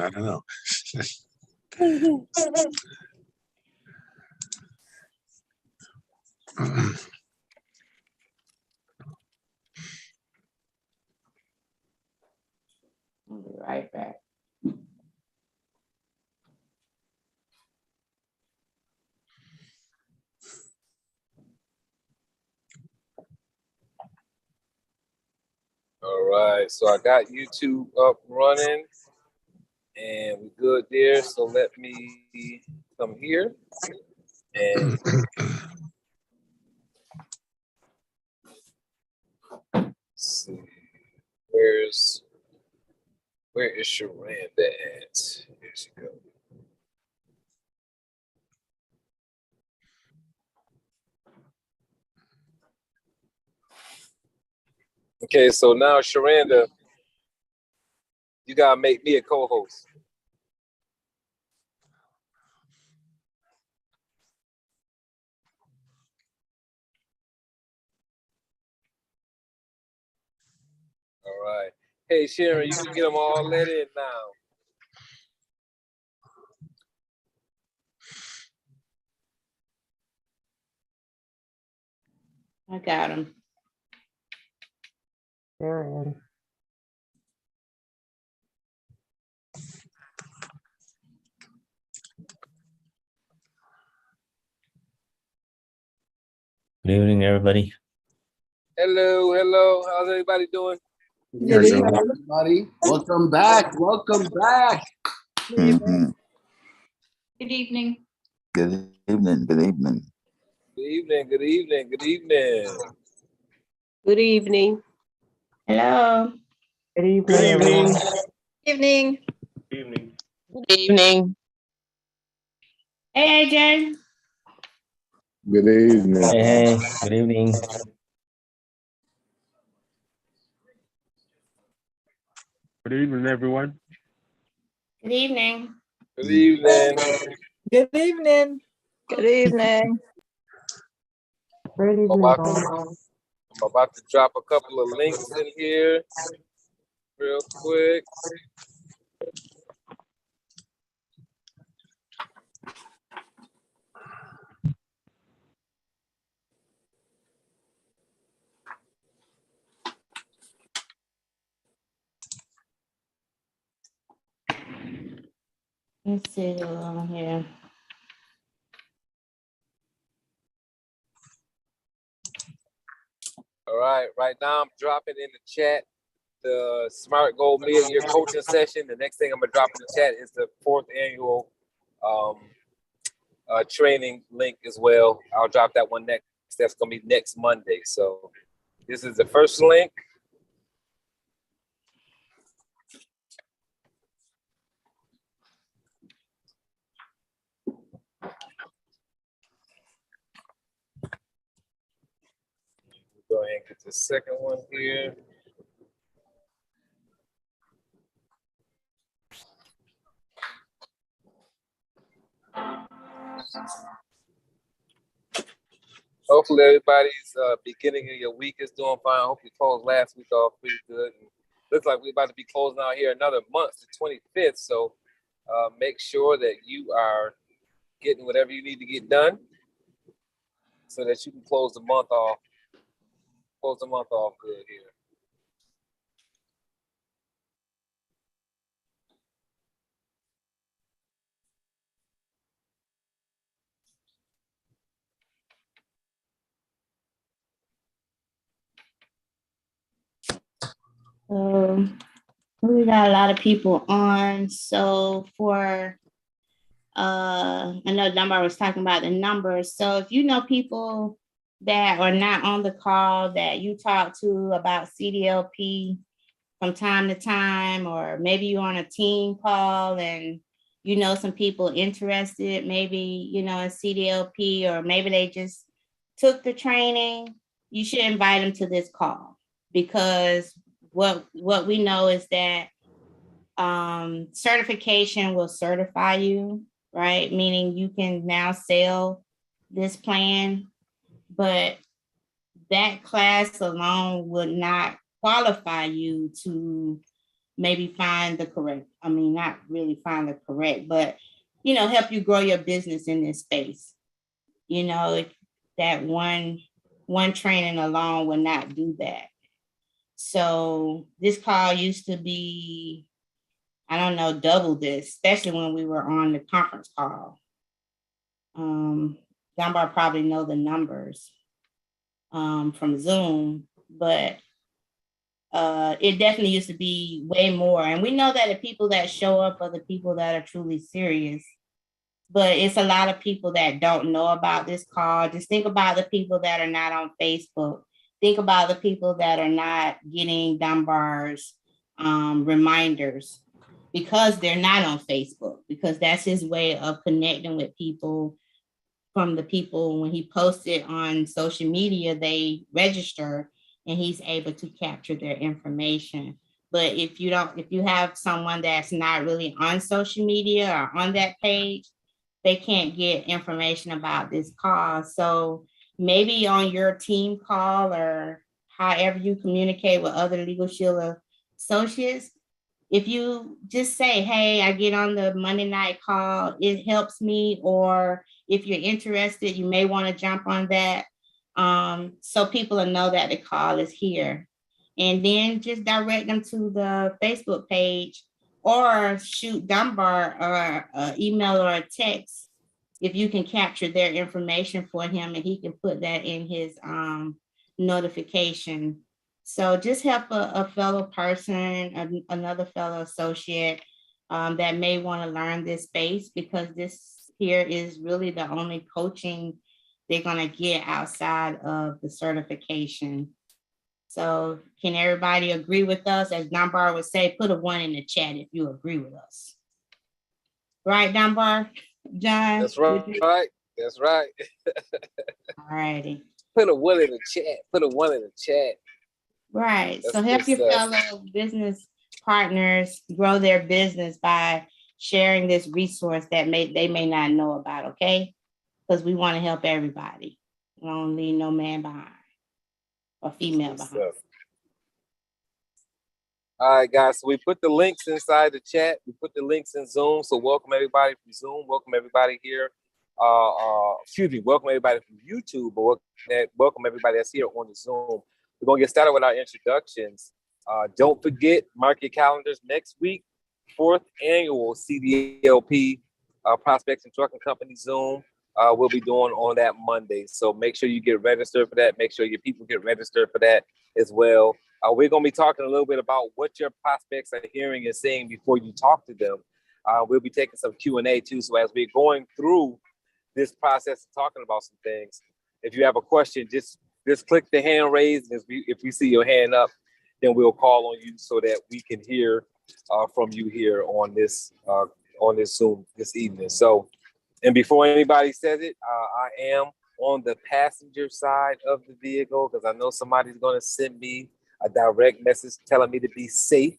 I don't know. I'll be right back. All right, so I got YouTube up running and we're good there. So let me come here and see where is Sharanda at? Here she goes. Okay, so now Sharanda, you gotta make me a co-host. All right. Hey Sharon, you can get them all let in now. I got him. They're in. Good evening, everybody. Hello, hello. How's everybody doing? Good evening, everybody. Welcome back. Welcome back. Mhm. Good evening. Good evening. Good evening. Good evening, good evening, good evening. Good evening. Hello. Good evening. Good evening. Evening. Evening. Good evening. Hey, AJ. Good evening. Hey, good evening. Good evening, everyone. Good evening. Good evening. Good evening. Good evening. Good I'm evening. about to drop a couple of links in here real quick. Let's see along here. All right, right now I'm dropping in the chat the Smart Goal Mid-Year Coaching Session. The next thing I'm gonna drop in the chat is the 4th annual training link as well. I'll drop that one next. That's gonna be next Monday. So this is the first link. Go ahead and get the second one here. Hopefully everybody's beginning of your week is doing fine. Hope you closed last week off pretty good. And looks like we're about to be closing out here another month, the 25th. So make sure that you are getting whatever you need to get done so that you can close the month off. Close the month off good here. We got a lot of people on. So for I know Dunbar was talking about the numbers. So if you know people that are not on the call that you talk to about CDLP from time to time, or maybe you're on a team call and you know some people interested, maybe in CDLP, or maybe they just took the training, you should invite them to this call, because what we know is that certification will certify you, right? Meaning you can now sell this plan, but that class alone would not qualify you to maybe find the correct, I mean, not really find the correct, but, you know, help you grow your business in this space. You know, that one training alone will not do that. So this call used to be, I don't know, double this, especially when we were on the conference call. Dunbar probably know the numbers from Zoom, but it definitely used to be way more. And we know that the people that show up are the people that are truly serious. But it's a lot of people that don't know about this call. Just think about the people that are not on Facebook. Think about the people that are not getting Dunbar's reminders because they're not on Facebook, because that's his way of connecting with people. From the people, when he posted on social media, they register and he's able to capture their information. But if you have someone that's not really on social media or on that page, they can't get information about this call. So maybe on your team call or however you communicate with other Legal Shield associates, if you just say, hey, I get on the Monday night call, it helps me, or if you're interested, you may want to jump on that. So people will know that the call is here. And then just direct them to the Facebook page or shoot Dunbar or an email or a text if you can capture their information for him and he can put that in his notification. So just help a fellow person, another fellow associate that may want to learn this space, because this here is really the only coaching they're going to get outside of the certification. So can everybody agree with us? As Dunbar would say, put a 1 in the chat if you agree with us. Right, Dunbar? John? That's right. That's right. All righty. Put a 1 in the chat. Put a 1 in the chat. Right. That's so help your stuff. fellow business partners grow their business by sharing this resource that they may not know about, okay? Because we want to help everybody. We don't leave no man behind or female behind. Stuff. All right, guys. So we put the links inside the chat. We put the links in Zoom. So welcome everybody from Zoom. Welcome everybody here. Welcome everybody from YouTube. But welcome everybody that's here on the Zoom. We're gonna get started with our introductions. Don't forget, mark your calendars next week. 4th annual CDLP Prospects and Trucking Company Zoom. We'll be doing on that Monday. So make sure you get registered for that. Make sure your people get registered for that as well. We're going to be talking a little bit about what your prospects are hearing and saying before you talk to them. We'll be taking some Q&A too. So as we're going through this process of talking about some things, if you have a question, just click the hand raised. And if we see your hand up, then we'll call on you so that we can hear from you here on this Zoom this evening. So, and before anybody says it, I am on the passenger side of the vehicle because I know somebody's going to send me a direct message telling me to be safe,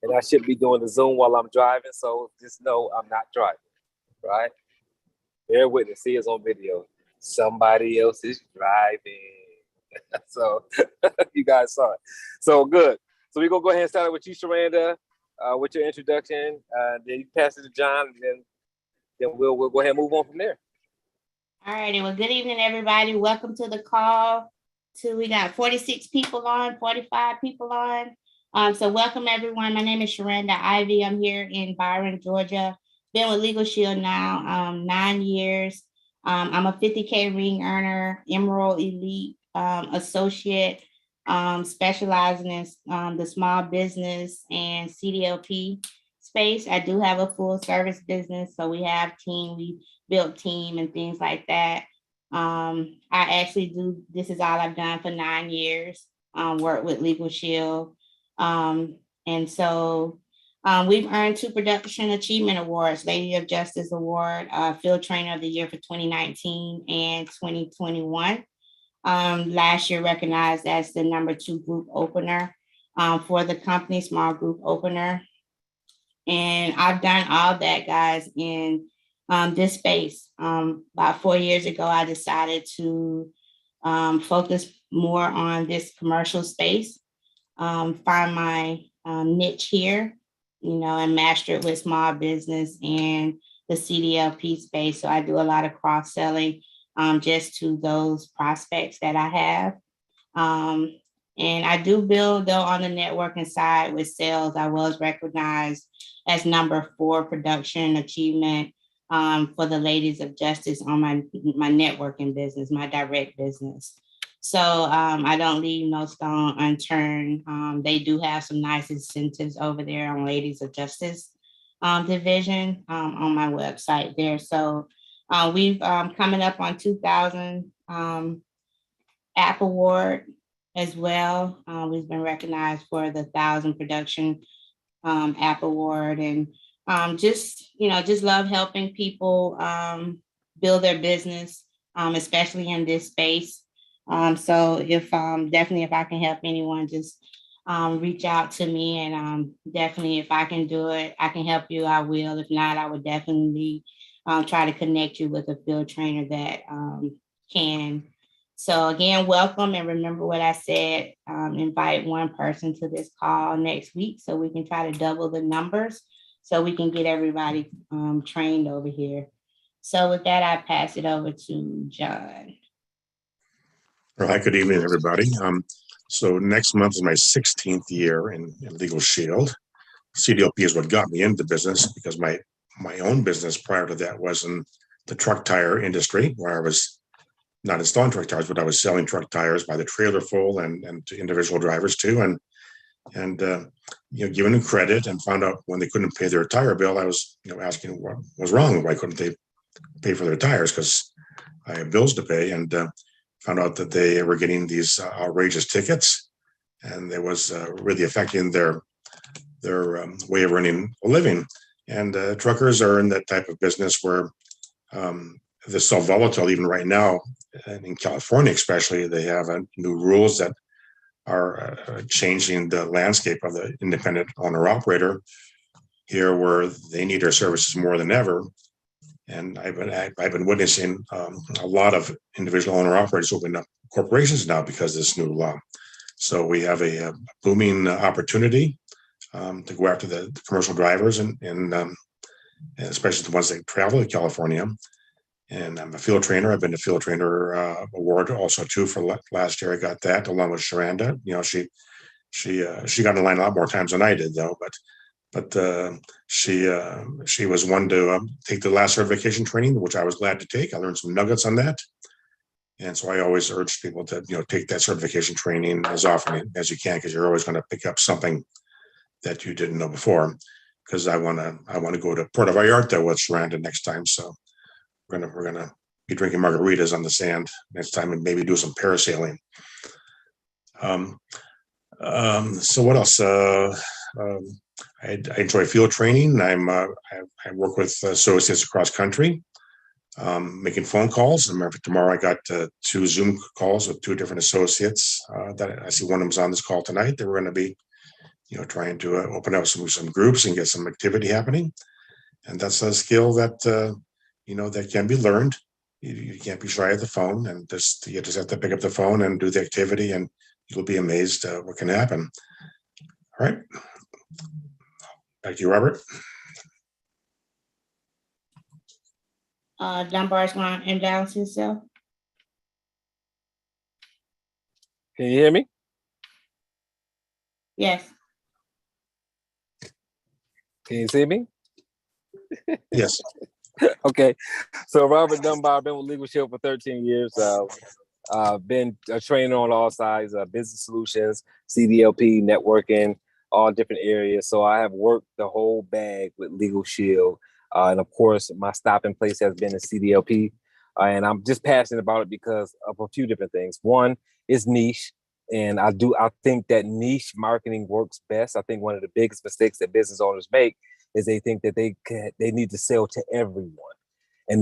and I shouldn't be doing the Zoom while I'm driving. So just know I'm not driving, right? Bear with me. See, it's on video. Somebody else is driving. So you guys saw it. So good. So we're going to go ahead and start with you, Sharanda, with your introduction. Then you pass it to John, and then we'll go ahead and move on from there. All righty. Well, good evening, everybody. Welcome to the call. We got 46 people on, 45 people on. So welcome, everyone. My name is Sharanda Ivy. I'm here in Byron, Georgia. Been with Legal Shield now 9 years. I'm a 50K ring earner, Emerald Elite associate, specializing in the small business and CDLP space. I do have a full service business, so we have team, we built team and things like that. I actually this is all I've done for 9 years, work with Legal Shield. And so we've earned 2 Production Achievement Awards, Lady of Justice Award, Field Trainer of the Year for 2019 and 2021. Last year recognized as the #2 group opener for the company, small group opener. And I've done all that, guys, in this space. About 4 years ago, I decided to focus more on this commercial space, find my niche here, and master it with small business and the CDLP space. So I do a lot of cross selling just to those prospects that I have. And I do build though on the networking side with sales. I was recognized as number 4 production achievement for the Ladies of Justice on my networking business, my direct business. So I don't leave no stone unturned. They do have some nice incentives over there on Ladies of Justice division on my website there. So we've coming up on 2000 App Award as well. We've been recognized for the 1000 Production App Award, and just love helping people build their business, especially in this space. So if definitely if I can help anyone, just reach out to me, and definitely if I can do it, I can help you, I will. If not, I would definitely try to connect you with a field trainer that can. So again, welcome, and remember what I said, invite one person to this call next week so we can try to double the numbers so we can get everybody trained over here. So with that, I pass it over to John. All right, good evening, everybody. So next month is my 16th year in Legal Shield. CDLP is what got me into business, because my own business prior to that was in the truck tire industry, where I was not installing truck tires, but I was selling truck tires by the trailer full and to individual drivers too. And giving them credit, and found out when they couldn't pay their tire bill, I was asking what was wrong. Why couldn't they pay for their tires? Because I have bills to pay, and found out that they were getting these outrageous tickets, and it was really affecting their way of earning a living. And truckers are in that type of business where they're so volatile. Even right now, and in California especially, they have new rules that are changing the landscape of the independent owner-operator here, where they need our services more than ever. And I've been witnessing a lot of individual owner-operators opening up corporations now because of this new law. So we have a booming opportunity to go after the commercial drivers, and especially the ones that travel to California. And I'm a field trainer. I've been to Field Trainer Award also too for last year. I got that along with Sharanda. She got in line a lot more times than I did though. But she was one to take the last certification training, which I was glad to take. I learned some nuggets on that. And so I always urge people to take that certification training as often as you can, because you're always going to pick up something that you didn't know before. Because I want to go to Puerto Vallarta with Sharanda next time. So we're gonna be drinking margaritas on the sand next time, and maybe do some parasailing. So what else? I enjoy field training. I work with associates across country, making phone calls. Remember, tomorrow I got 2 Zoom calls with 2 different associates that I see one of them's on this call tonight. They were going to be, trying to open up some groups and get some activity happening. And that's a skill that, that can be learned. You can't be shy at the phone, and you just have to pick up the phone and do the activity, and you'll be amazed what can happen. All right. Back to you, Robert. Dunbar's going to imbalance himself. Can you hear me? Yes. Can you see me? Yes. Okay. So Robert Dunbar, been with Legal Shield for 13 years. Been a trainer on all sides, business solutions, CDLP, networking, all different areas. So I have worked the whole bag with Legal Shield. And of course, my stopping place has been the CDLP. And I'm just passionate about it because of a few different things. One is niche. And I think that niche marketing works best. I think one of the biggest mistakes that business owners make is they think that they need to sell to everyone. And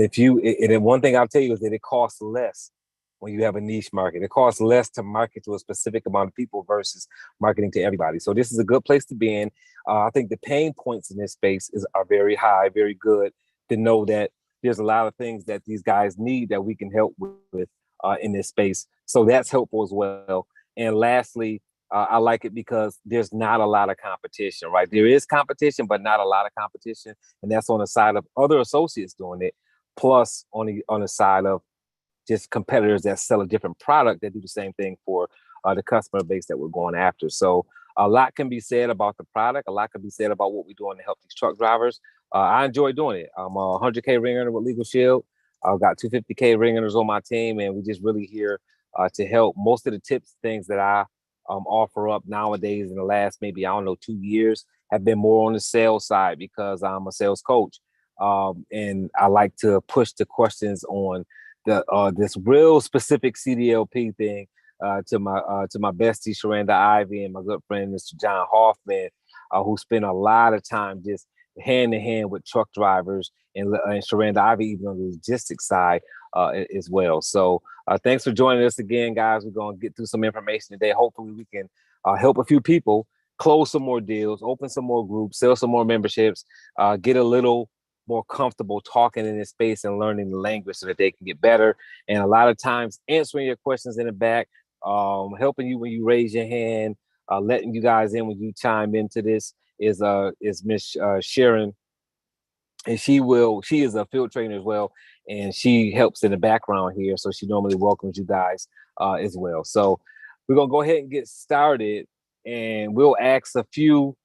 one thing I'll tell you is that it costs less when you have a niche market. It costs less to market to a specific amount of people versus marketing to everybody. So this is a good place to be in. I think the pain points in this space are very high, very good to know that there's a lot of things that these guys need that we can help with in this space. So that's helpful as well. And lastly, I like it because there's not a lot of competition, right? There is competition, but not a lot of competition. And that's on the side of other associates doing it, plus on the side of just competitors that sell a different product that do the same thing for the customer base that we're going after. So a lot can be said about the product. A lot can be said about what we're doing to help these truck drivers. I enjoy doing it. I'm a 100K ring earner with Legal Shield. I've got 250K ring earners on my team, and we just really here to help. Most of the tips, things that I offer up nowadays in the last maybe, 2 years have been more on the sales side because I'm a sales coach. And I like to push the questions on this real specific CDLP thing to my bestie Sharanda Ivy and my good friend Mr. John Hoffman, who spend a lot of time just hand in hand with truck drivers and Sharanda Ivy even on the logistics side as well. So thanks for joining us again, guys. We're going to get through some information today. Hopefully we can help a few people close some more deals, open some more groups, sell some more memberships, get a little more comfortable talking in this space and learning the language so that they can get better. And a lot of times answering your questions in the back, helping you when you raise your hand, letting you guys in when you chime into this is Miss Sharon. And she is a field trainer as well. And she helps in the background here. So she normally welcomes you guys as well. So we're going to go ahead and get started, and we'll ask a few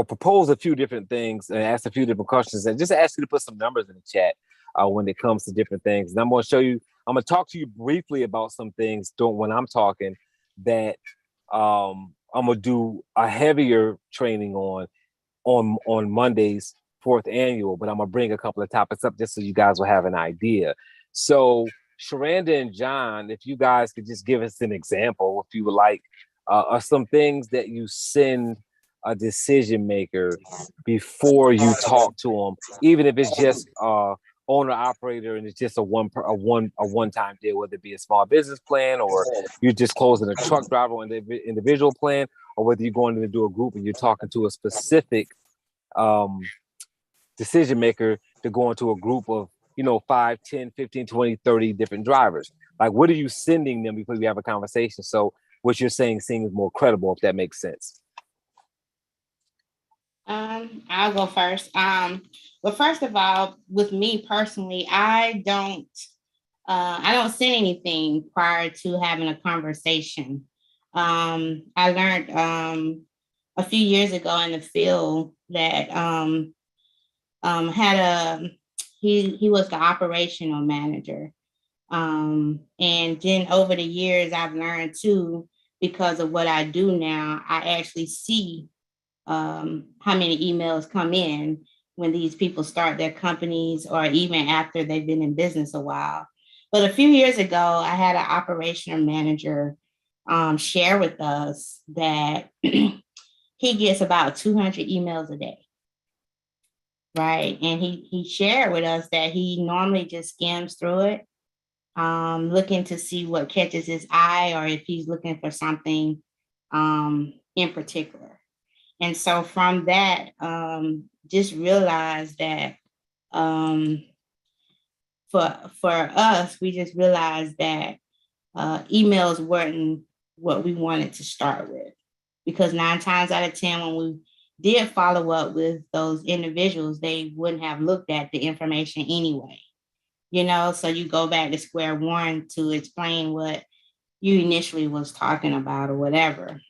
propose a few different things and ask a few different questions, and just ask you to put some numbers in the chat when it comes to different things. And I'm going to talk to you briefly about some things when I'm talking that I'm going to do a heavier training on Monday's 4th annual, but I'm going to bring a couple of topics up just so you guys will have an idea. So Sharanda and John, if you guys could just give us an example, if you would like, of some things that you send a decision maker before you talk to them, even if it's just owner operator and it's just a one-time deal, whether it be a small business plan or you're just closing a truck driver on the individual plan, or whether you're going to do a group and you're talking to a specific decision maker to go into a group of 5, 10, 15, 20, 30 different drivers. Like, what are you sending them before we have a conversation? So what you're saying seems more credible, if that makes sense. I'll go first. But first of all, with me personally, I don't send anything prior to having a conversation. I learned a few years ago in the field that he was the operational manager. And then over the years, I've learned too, because of what I do now, I actually see how many emails come in when these people start their companies or even after they've been in business a while. But a few years ago, I had an operational manager share with us that he gets about 200 emails a day. Right. And he shared with us that he normally just skims through it, looking to see what catches his eye or if he's looking for something in particular. And so from that, just realized that for us, we just realized that emails weren't what we wanted to start with, because 9 times out of 10, when we did follow up with those individuals, they wouldn't have looked at the information anyway. So you go back to square one to explain what you initially was talking about or whatever.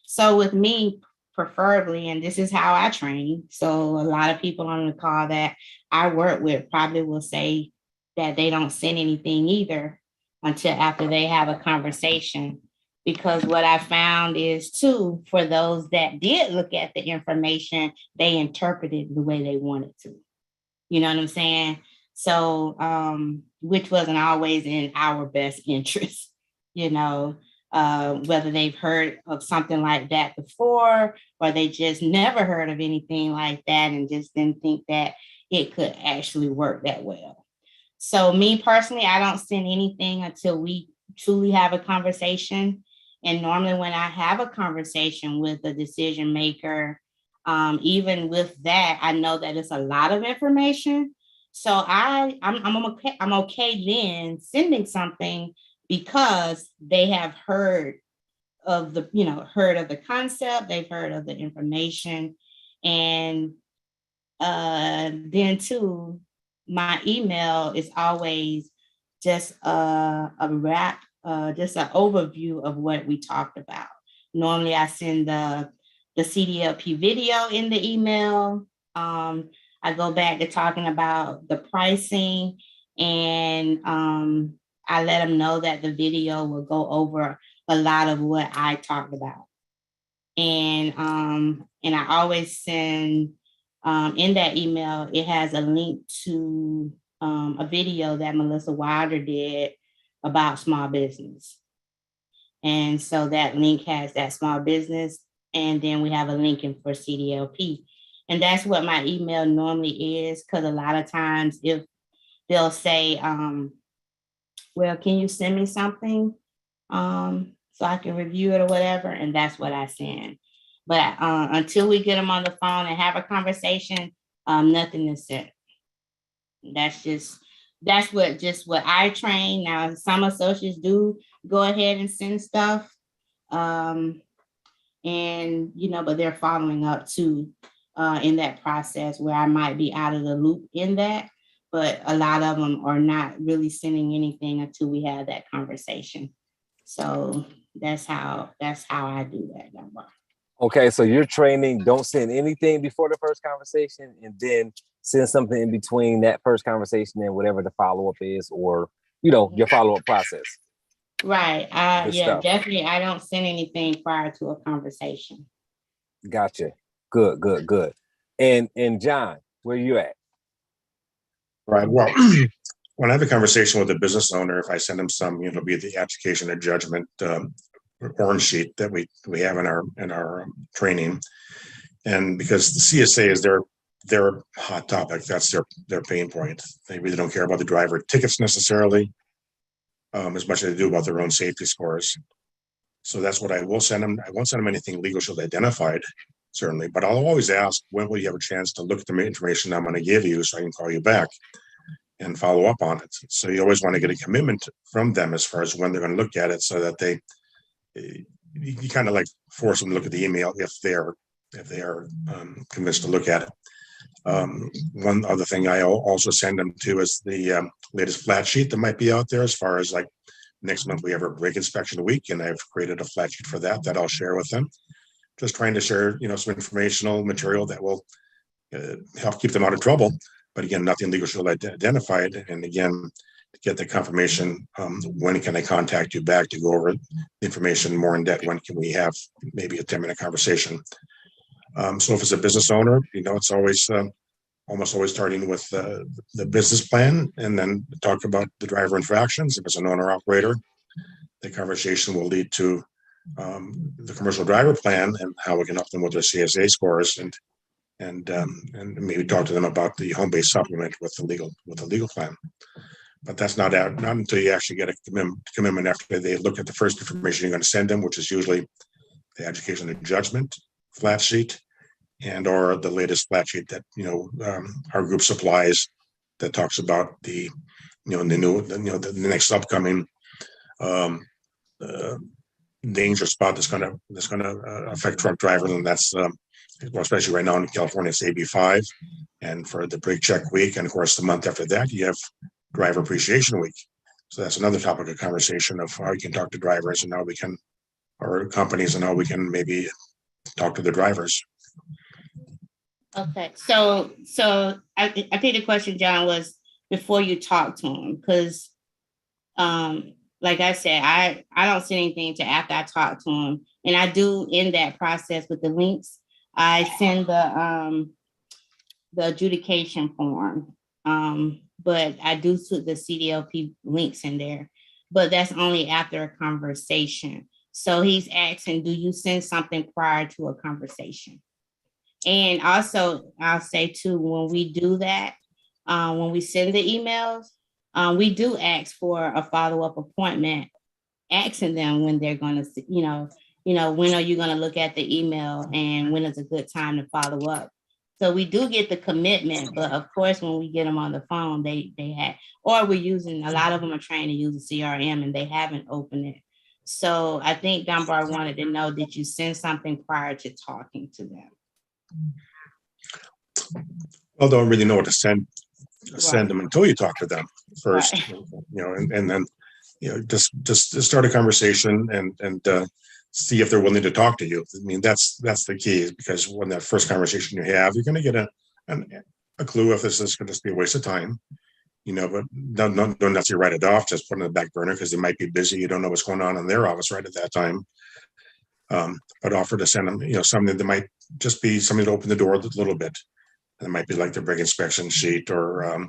So with me, preferably, and this is how I train. So a lot of people on the call that I work with probably will say that they don't send anything either until after they have a conversation. Because what I found is too, for those that did look at the information, they interpreted the way they wanted to. You know what I'm saying? So, which wasn't always in our best interest, whether they've heard of something like that before, or they just never heard of anything like that and just didn't think that it could actually work that well. So me personally, I don't send anything until we truly have a conversation. And normally when I have a conversation with a decision maker, even with that, I know that it's a lot of information. So I'm okay then sending something because they have heard of the, heard of the concept, they've heard of the information. And then too, my email is always just a wrap, just an overview of what we talked about. Normally I send the CDLP video in the email. I go back to talking about the pricing, and I let them know that the video will go over a lot of what I talked about. And I always send in that email, it has a link to a video that Melissa Wilder did about small business. And so that link has that small business, and then we have a link in for CDLP. And that's what my email normally is, because a lot of times if they'll say, well, can you send me something so I can review it or whatever? And that's what I send. But until we get them on the phone and have a conversation, nothing is said. That's what I train. Now, some associates do go ahead and send stuff. And, but they're following up too in that process, where I might be out of the loop in that. But a lot of them are not really sending anything until we have that conversation. So that's how I do that number. Okay, so you're training, don't send anything before the first conversation, and then send something in between that first conversation and whatever the follow-up is, or, your follow-up process. Right. Good Yeah, stuff. definitely. I don't send anything prior to a conversation. Gotcha. Good. And John, where you at? Right. Well, when I have a conversation with a business owner, if I send them some, be the education and judgment orange sheet that we have in our training, and because the CSA is their hot topic, that's their pain point. They really don't care about the driver tickets necessarily, as much as they do about their own safety scores. So that's what I will send them. I won't send them anything legal shield identified, certainly, but I'll always ask, when will you have a chance to look at the information I'm going to give you so I can call you back and follow up on it? So you always want to get a commitment from them as far as when they're going to look at it, so that you kind of like force them to look at the email if they are convinced to look at it. One other thing I also send them to is the latest flat sheet that might be out there, as far as like next month we have a brake inspection week, and I've created a flat sheet for that I'll share with them. Just trying to share, some informational material that will help keep them out of trouble. But again, nothing legal shield identified. And again, to get the confirmation, when can I contact you back to go over the information more in depth? When can we have maybe a 10-minute conversation? So if it's a business owner, it's always almost always starting with the business plan, and then talk about the driver infractions. If it's an owner operator, the conversation will lead to the commercial driver plan and how we can help them with their CSA scores, and maybe talk to them about the home-based supplement with the legal plan. But that's not until you actually get a commitment after they look at the first information you're going to send them, which is usually the education and judgment flat sheet, and or the latest flat sheet that our group supplies, that talks about the the next upcoming danger spot that's going to affect truck drivers, and that's especially right now in California, it's AB5, and for the brake check week, and of course the month after that you have driver appreciation week. So that's another topic of conversation of how you can talk to drivers and how we can, or companies, and how we can maybe talk to the drivers. Okay, so I think the question, John, was before you talk to him, because like I said, I don't send anything to after I talk to him, and I do in that process with the links. I send the adjudication form, but I do put the CDLP links in there, but that's only after a conversation. So he's asking, do you send something prior to a conversation? And also, I'll say too, when we do that, when we send the emails, we do ask for a follow-up appointment, asking them when they're going to, when are you going to look at the email, and when is a good time to follow up? So we do get the commitment, but of course, when we get them on the phone, they have, or we're using, a lot of them are trained to use a CRM and they haven't opened it. So I think Dunbar wanted to know, did you send something prior to talking to them? Well, don't really know what to send Right. them until you talk to them first, Right. and then, just start a conversation and see if they're willing to talk to you. I mean, that's the key, because when that first conversation you have, you're going to get a clue if this is going to be a waste of time, but don't necessarily write it off, just put it in the back burner because they might be busy. You don't know what's going on in their office right at that time. But offer to send them, something that might just be something to open the door a little bit. It might be like the brig inspection sheet or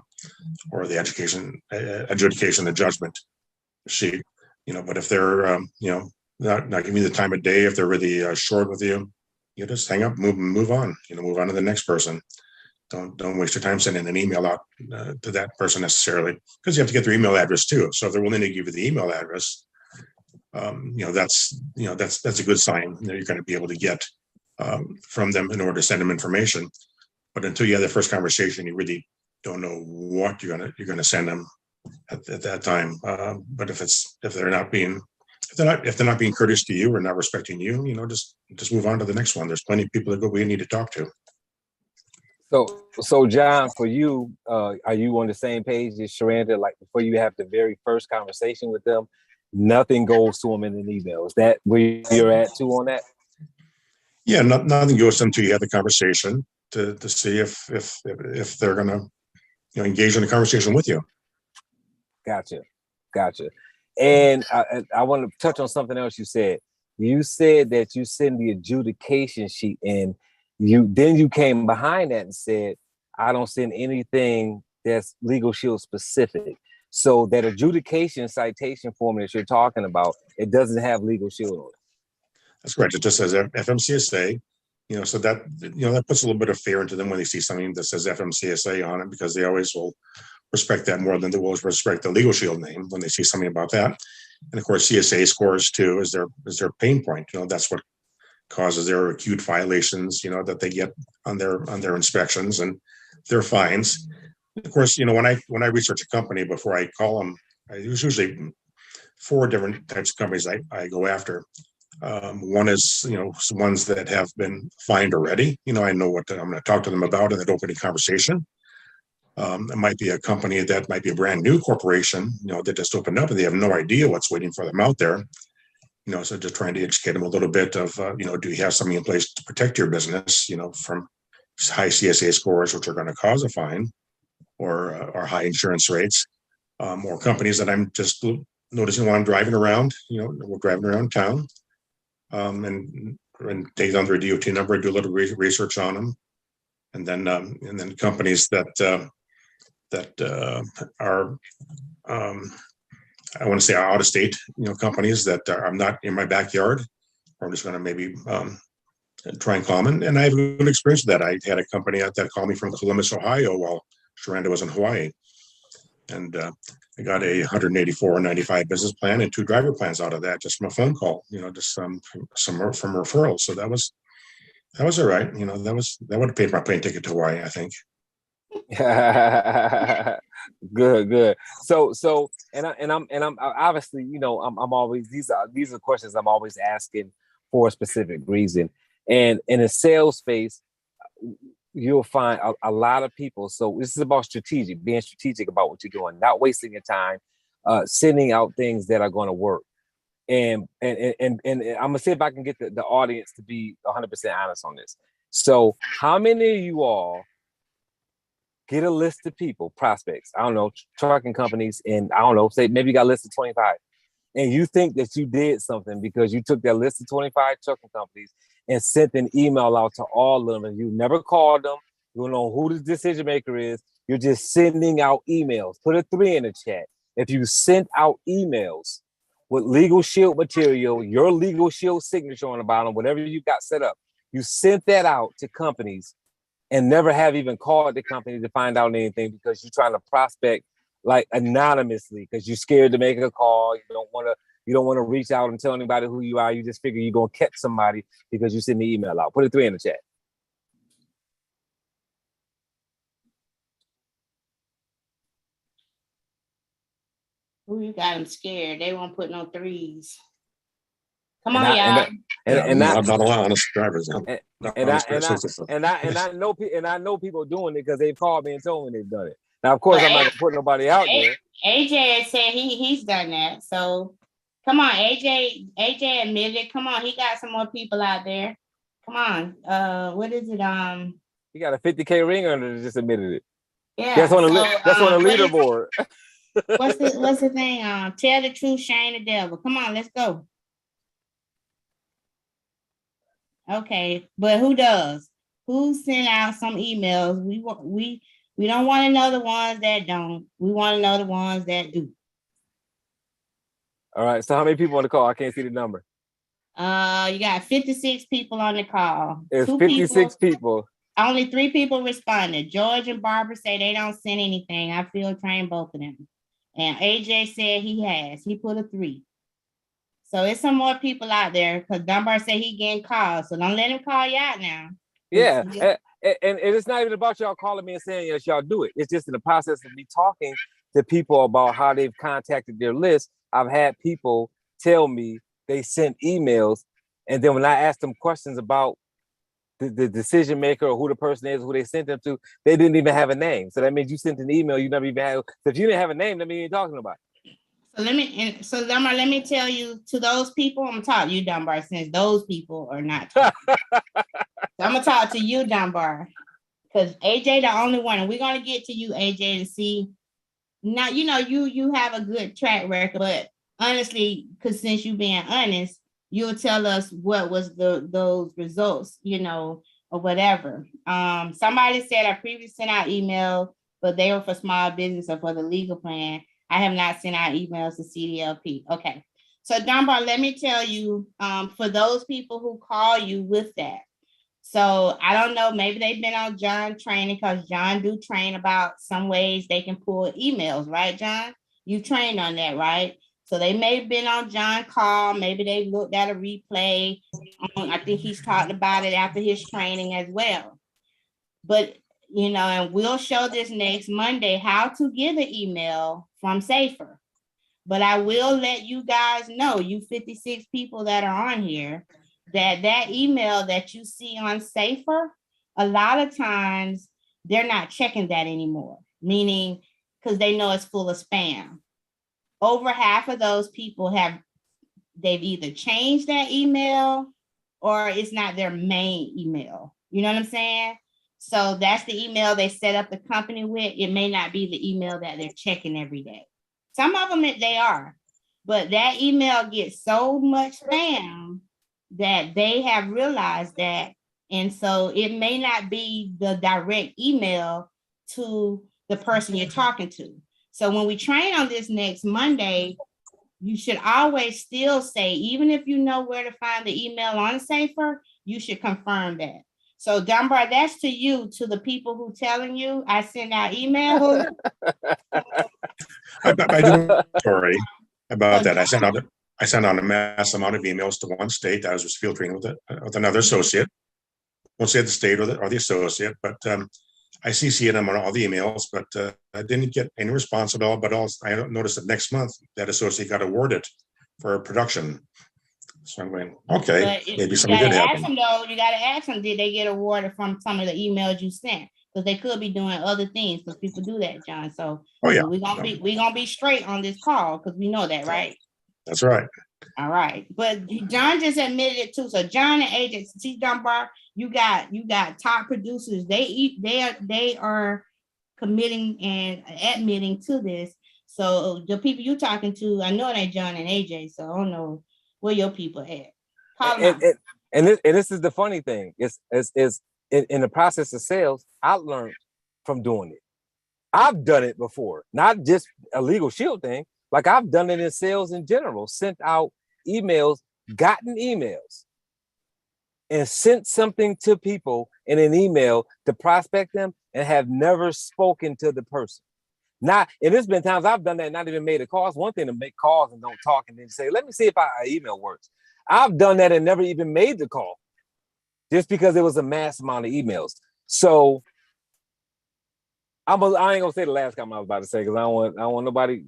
the adjudication, the judgment sheet, but if they're, not giving you the time of day, if they're really short with you, you just hang up, move on, move on to the next person. Don't waste your time sending an email out to that person necessarily, because you have to get their email address too. So if they're willing to give you the email address, that's a good sign that you're going to be able to get from them in order to send them information. But until you have the first conversation, you really don't know what you're gonna send them at that time. But if they're not being courteous to you or not respecting you, just move on to the next one. There's plenty of people that we need to talk to. So John, for you, are you on the same page as Sharanda? Like, before you have the very first conversation with them, nothing goes to them in an email. Is that where you're at too on that? Yeah, nothing goes until you have the conversation to see if they're gonna engage in a conversation with you. Gotcha. And I want to touch on something else you said. You said that you send the adjudication sheet in. You came behind that and said, I don't send anything that's Legal Shield specific. So that adjudication citation form that you're talking about, it doesn't have Legal Shield on it. That's correct. It just says FMCSA. So that that puts a little bit of fear into them when they see something that says FMCSA on it, because they always will respect that more than they will respect the Legal Shield name when they see something about that. And of course, CSA scores too is their pain point. That's what causes their acute violations, that they get on their inspections and their fines. Of course, when I research a company before I call them, there's usually 4 different types of companies I go after. One is, ones that have been fined already. I know what I'm going to talk to them about in that opening conversation. It might be a company that might be a brand new corporation, that just opened up and they have no idea what's waiting for them out there. So just trying to educate them a little bit of, do you have something in place to protect your business, from high CSA scores, which are going to cause a fine, or high insurance rates, or companies that I'm just noticing while I'm driving around, we're driving around town. And take down their DOT number and do a little research on them, and then companies that are I want to say out of state, companies that are not in my backyard. I'm just going to maybe try and call them, and I have a good experience with that. I had a company that called me from Columbus, Ohio, while Sharanda was in Hawaii, and I got a 184.95 business plan and 2 driver plans out of that, just from a phone call, just some from referrals. So that was all right. That would have paid my plane ticket to Hawaii, I think. Good. So, and I'm obviously, I'm always, these are questions I'm always asking for a specific reason. And in a sales space, you'll find a lot of people. So this is about being strategic about what you're doing, not wasting your time, sending out things that are going to work. And I'm gonna see if I can get the audience to be 100% honest on this. So how many of you all get a list of people, prospects, I don't know, trucking companies, and I don't know, say maybe you got a list of 25, and you think that you did something because you took that list of 25 trucking companies and sent an email out to all of them, and you never called them, you don't know who the decision maker is, you're just sending out emails. Put a 3 in the chat if you sent out emails with Legal Shield material, your Legal Shield signature on the bottom, whatever you got set up, you sent that out to companies and never have even called the company to find out anything because you're trying to prospect like anonymously because you're scared to make a call. You don't want to reach out and tell anybody who you are. You just figure you're going to catch somebody because you send the email out. Put a 3 in the chat. Who you got them scared? They won't put no threes. Come And on, I y'all. Not a lot of honest drivers. and I know people doing it because they've called me and told me they've done it. Now, of course, I'm not gonna put nobody out there. AJ said he's done that. So come on, AJ admitted it. Come on, he got some more people out there. Come on. What is it? He got a 50K ring under that just admitted it. Yeah. That's on the leaderboard. What's the thing? Tell the truth, shame the devil. Come on, let's go. Okay, but who does? Who sent out some emails? We don't want to know the ones that don't. We want to know the ones that do. All right. So how many people on the call? I can't see the number. You got 56 people on the call. It's 56 people. Only 3 people responded. George and Barbara say they don't send anything. I feel trained both of them. And AJ said he has. He put a 3. So it's some more people out there because Dunbar said he getting calls. So don't let him call you out now. Yeah. And it's not even about y'all calling me and saying, yes, y'all do it. It's just in the process of me talking to people about how they've contacted their list. I've had people tell me they sent emails. And then when I asked them questions about the decision maker or who the person is, who they sent them to, they didn't even have a name. So that means you sent an email you never even had. So if you didn't have a name, that means you ain't talking about it. So Dunbar, let me tell you, to those people, I'm gonna talk to you, Dunbar, since those people are not talking. So I'm gonna talk to you, Dunbar, because AJ the only one, and we're gonna get to you, AJ, to see. Now you have a good track record, but honestly, because since you being honest, you'll tell us what was those results, or whatever. Somebody said I previously sent out emails, but they were for small business or for the legal plan. I have not sent out emails to CDLP. Okay. So Dunbar, let me tell you, for those people who call you with that. So I don't know, maybe they've been on John training because John do train about some ways they can pull emails, right, John? You trained on that, right? So they may have been on John call. Maybe they looked at a replay. I think he's talked about it after his training as well. But, and we'll show this next Monday how to get an email from Safer. But I will let you guys know, you 56 people that are on here, that email that you see on Safer, a lot of times they're not checking that anymore, meaning because they know it's full of spam. Over half of those people they've either changed that email or it's not their main email. You know what I'm saying? So that's the email they set up the company with. It may not be the email that they're checking every day. Some of them they are, but that email gets so much spam that they have realized that. And so it may not be the direct email to the person you're talking to. So when we train on this next Monday, you should always still say, even if you know where to find the email on Safer, you should confirm that. So Dunbar, that's to you, to the people who telling you I send out emails. I do a story about that. I sent out a mass amount of emails to one state. I was just field training with another associate. Won't say the state or the associate, but I CC'd them on all the emails, but I didn't get any response at all. But also, I noticed that next month that associate got awarded for production. So I'm going, okay, maybe something did happen. You got to ask them, did they get awarded from some of the emails you sent? Because they could be doing other things, because people do that, John. So we're gonna be straight on this call because we know that, right? That's right. All right, but John just admitted it too. So John and AJ, see Dunbar, you got top producers. They are committing and admitting to this. So the people you're talking to, I know it ain't John and AJ. So I don't know where your people at. And this is the funny thing. It's in the process of sales, I learned from doing it. I've done it before, not just a legal shield thing. Like I've done it in sales in general, sent out emails, gotten emails, and sent something to people in an email to prospect them and have never spoken to the person. And there's been times I've done that and not even made a call. It's one thing to make calls and don't talk and then say, let me see if our email works. I've done that and never even made the call just because it was a mass amount of emails. So I ain't gonna say the last comment I was about to say because I don't want nobody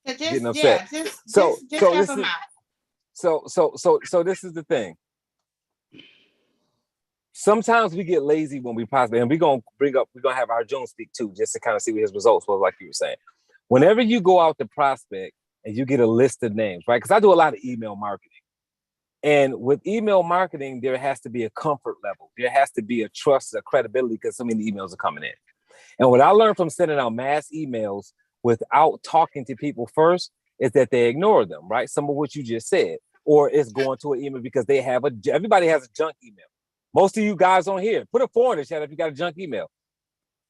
So just, getting upset. Yeah, just So help this them is out. so this is the thing. Sometimes we get lazy when we prospect, and we're gonna have our June speak too, just to kind of see what his results was, like you were saying. Whenever you go out to prospect and you get a list of names, right? Because I do a lot of email marketing. And with email marketing, there has to be a comfort level. There has to be a trust, a credibility, because so many emails are coming in. And what I learned from sending out mass emails without talking to people first is that they ignore them, right? Some of what you just said, or it's going to an email because everybody has a junk email. Most of you guys on here, put a 4 in the chat if you got a junk email.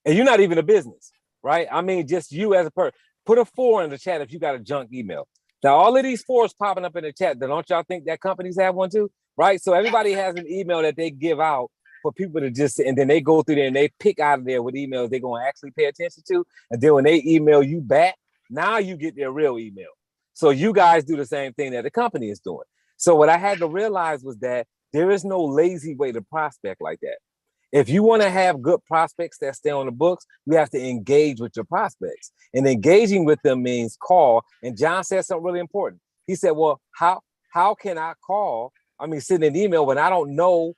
And you're not even a business, right? I mean, just you as a person. Put a 4 in the chat if you got a junk email. Now, all of these 4s popping up in the chat, don't y'all think that companies have one too, right? So everybody has an email that they give out for people to just, and then they go through there and they pick out of there what emails they're going to actually pay attention to. And then when they email you back, now you get their real email. So you guys do the same thing that the company is doing. So what I had to realize was that there is no lazy way to prospect like that. If you want to have good prospects that stay on the books, you have to engage with your prospects. And engaging with them means call. And John said something really important. He said, well, how can I call? Send an email when I don't know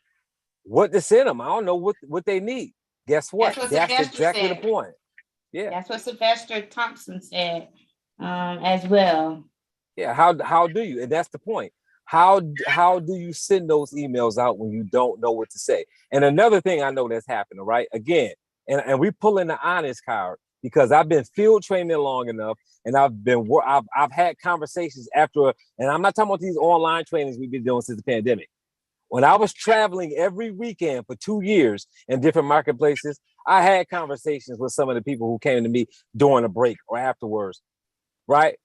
what to send them. I don't know what they need. Guess what? That's exactly the point. Yeah. That's what Sylvester Thompson said as well. Yeah. How do you? And that's the point. How do you send those emails out when you don't know what to say? And another thing I know that's happening, right? Again, and we pull in the honest card because I've been field training long enough, and I've had conversations after, and I'm not talking about these online trainings we've been doing since the pandemic. When I was traveling every weekend for 2 years in different marketplaces, I had conversations with some of the people who came to me during a break or afterwards, right?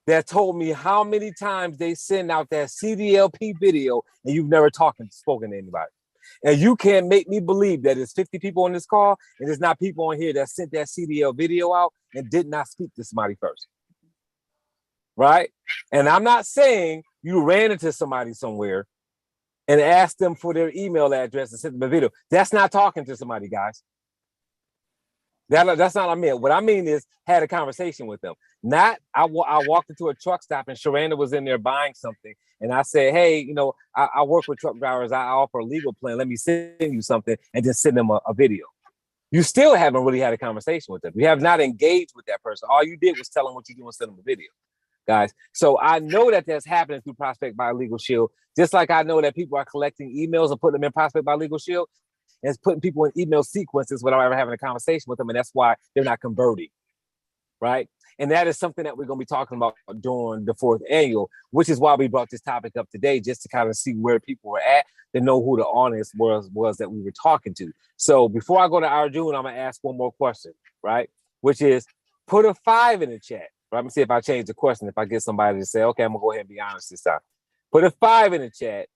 That told me how many times they send out that CDLP video and you've never spoken to anybody. And you can't make me believe that there's 50 people on this call and there's not people on here that sent that CDL video out and did not speak to somebody first. Right? And I'm not saying you ran into somebody somewhere and asked them for their email address and sent them a video. That's not talking to somebody, guys. That's not what I mean. What I mean is had a conversation with them. Not I walked into a truck stop and Sharanda was in there buying something. And I said, hey, I work with truck drivers. I offer a legal plan. Let me send you something and just send them a video. You still haven't really had a conversation with them. You have not engaged with that person. All you did was tell them what you do and send them a video, guys. So I know that that's happening through Prospect by Legal Shield. Just like I know that people are collecting emails and putting them in Prospect by Legal Shield. And it's putting people in email sequences without ever having a conversation with them. And that's why they're not converting, right? And that is something that we're going to be talking about during the 4th annual, which is why we brought this topic up today, just to kind of see where people were at, to know who the audience was that we were talking to. So before I go to our June, I'm going to ask one more question, right? Which is put a 5 in the chat. Right? Let me see if I change the question. If I get somebody to say, okay, I'm going to go ahead and be honest this time. Put a 5 in the chat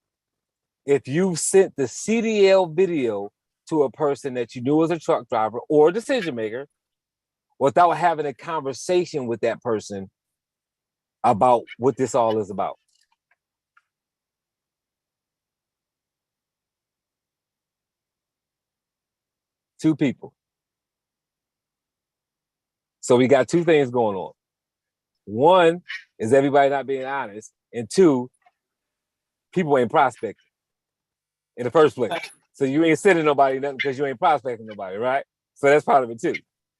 if you sent the CDL video to a person that you knew was a truck driver or a decision maker without having a conversation with that person about what this all is about. Two people. So we got two things going on. One is everybody not being honest. And two, people ain't prospecting in the first place. So you ain't sending nobody nothing because you ain't prospecting nobody, right? So that's part of it too.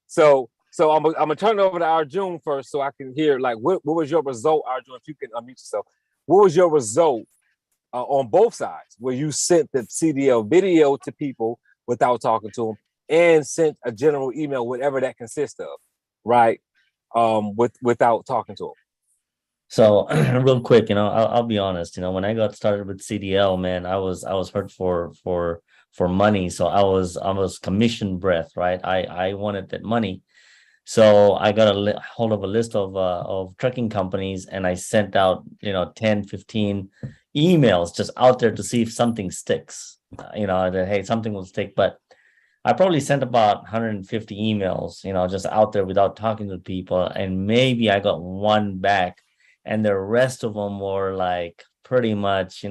So I'm gonna turn it over to Arjun first so I can hear like what was your result, Arjun, if you can unmute yourself. What was your result on both sides where you sent the CDL video to people without talking to them and sent a general email, whatever that consists of, right? Without talking to them. So real quick, I'll be honest, when I got started with CDL, man, I was hurt for money. So I was commission breath, right? I wanted that money. So I got a hold of a list of trucking companies and I sent out, 10, 15 emails just out there to see if something sticks, that, hey, something will stick. But I probably sent about 150 emails, just out there without talking to people. And maybe I got one back. And the rest of them were like pretty much,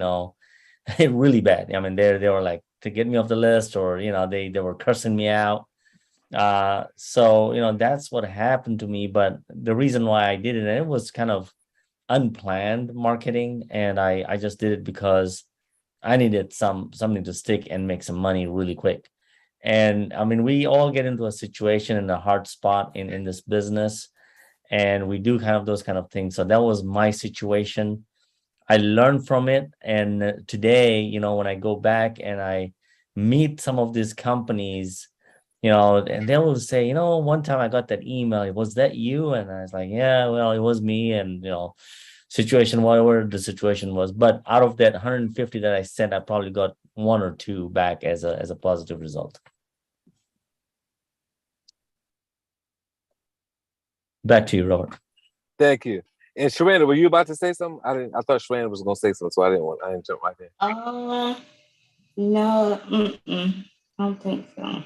really bad. I mean, they were like to get me off the list or, they were cursing me out. So that's what happened to me. But the reason why I did it, and it was kind of unplanned marketing, and I just did it because I needed something to stick and make some money really quick. And I mean, we all get into a situation in a hard spot in this business, and we do have those kind of things. So that was my situation. I learned from it, and today, when I go back and I meet some of these companies, and they will say, one time I got that email, was that you? And I was like, yeah, well, it was me, and situation, whatever the situation was. But out of that 150 that I sent, I probably got one or two back as a positive result. Back to you, Robert. Thank you. And Sharanda, were you about to say something? I thought Sharanda was going to say something, so I didn't jump right there. No, I don't think so.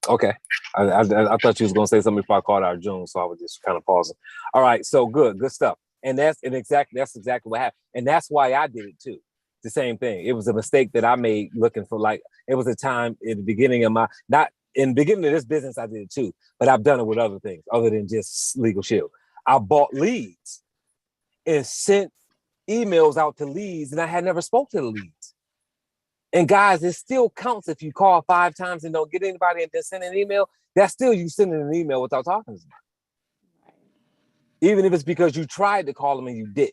Okay. I thought you was going to say something before I called out June, so I was just kind of pausing. All right. So good stuff. And that's exactly what happened. And that's why I did it too. The same thing. It was a mistake that I made looking for, like, it was a time in the beginning of in the beginning of this business, I did it too, but I've done it with other things other than just Legal Shield. I bought leads and sent emails out to leads, and I had never spoke to the leads. And guys, it still counts if you call 5 times and don't get anybody and then send an email. That's still you sending an email without talking to them. Even if it's because you tried to call them and you did,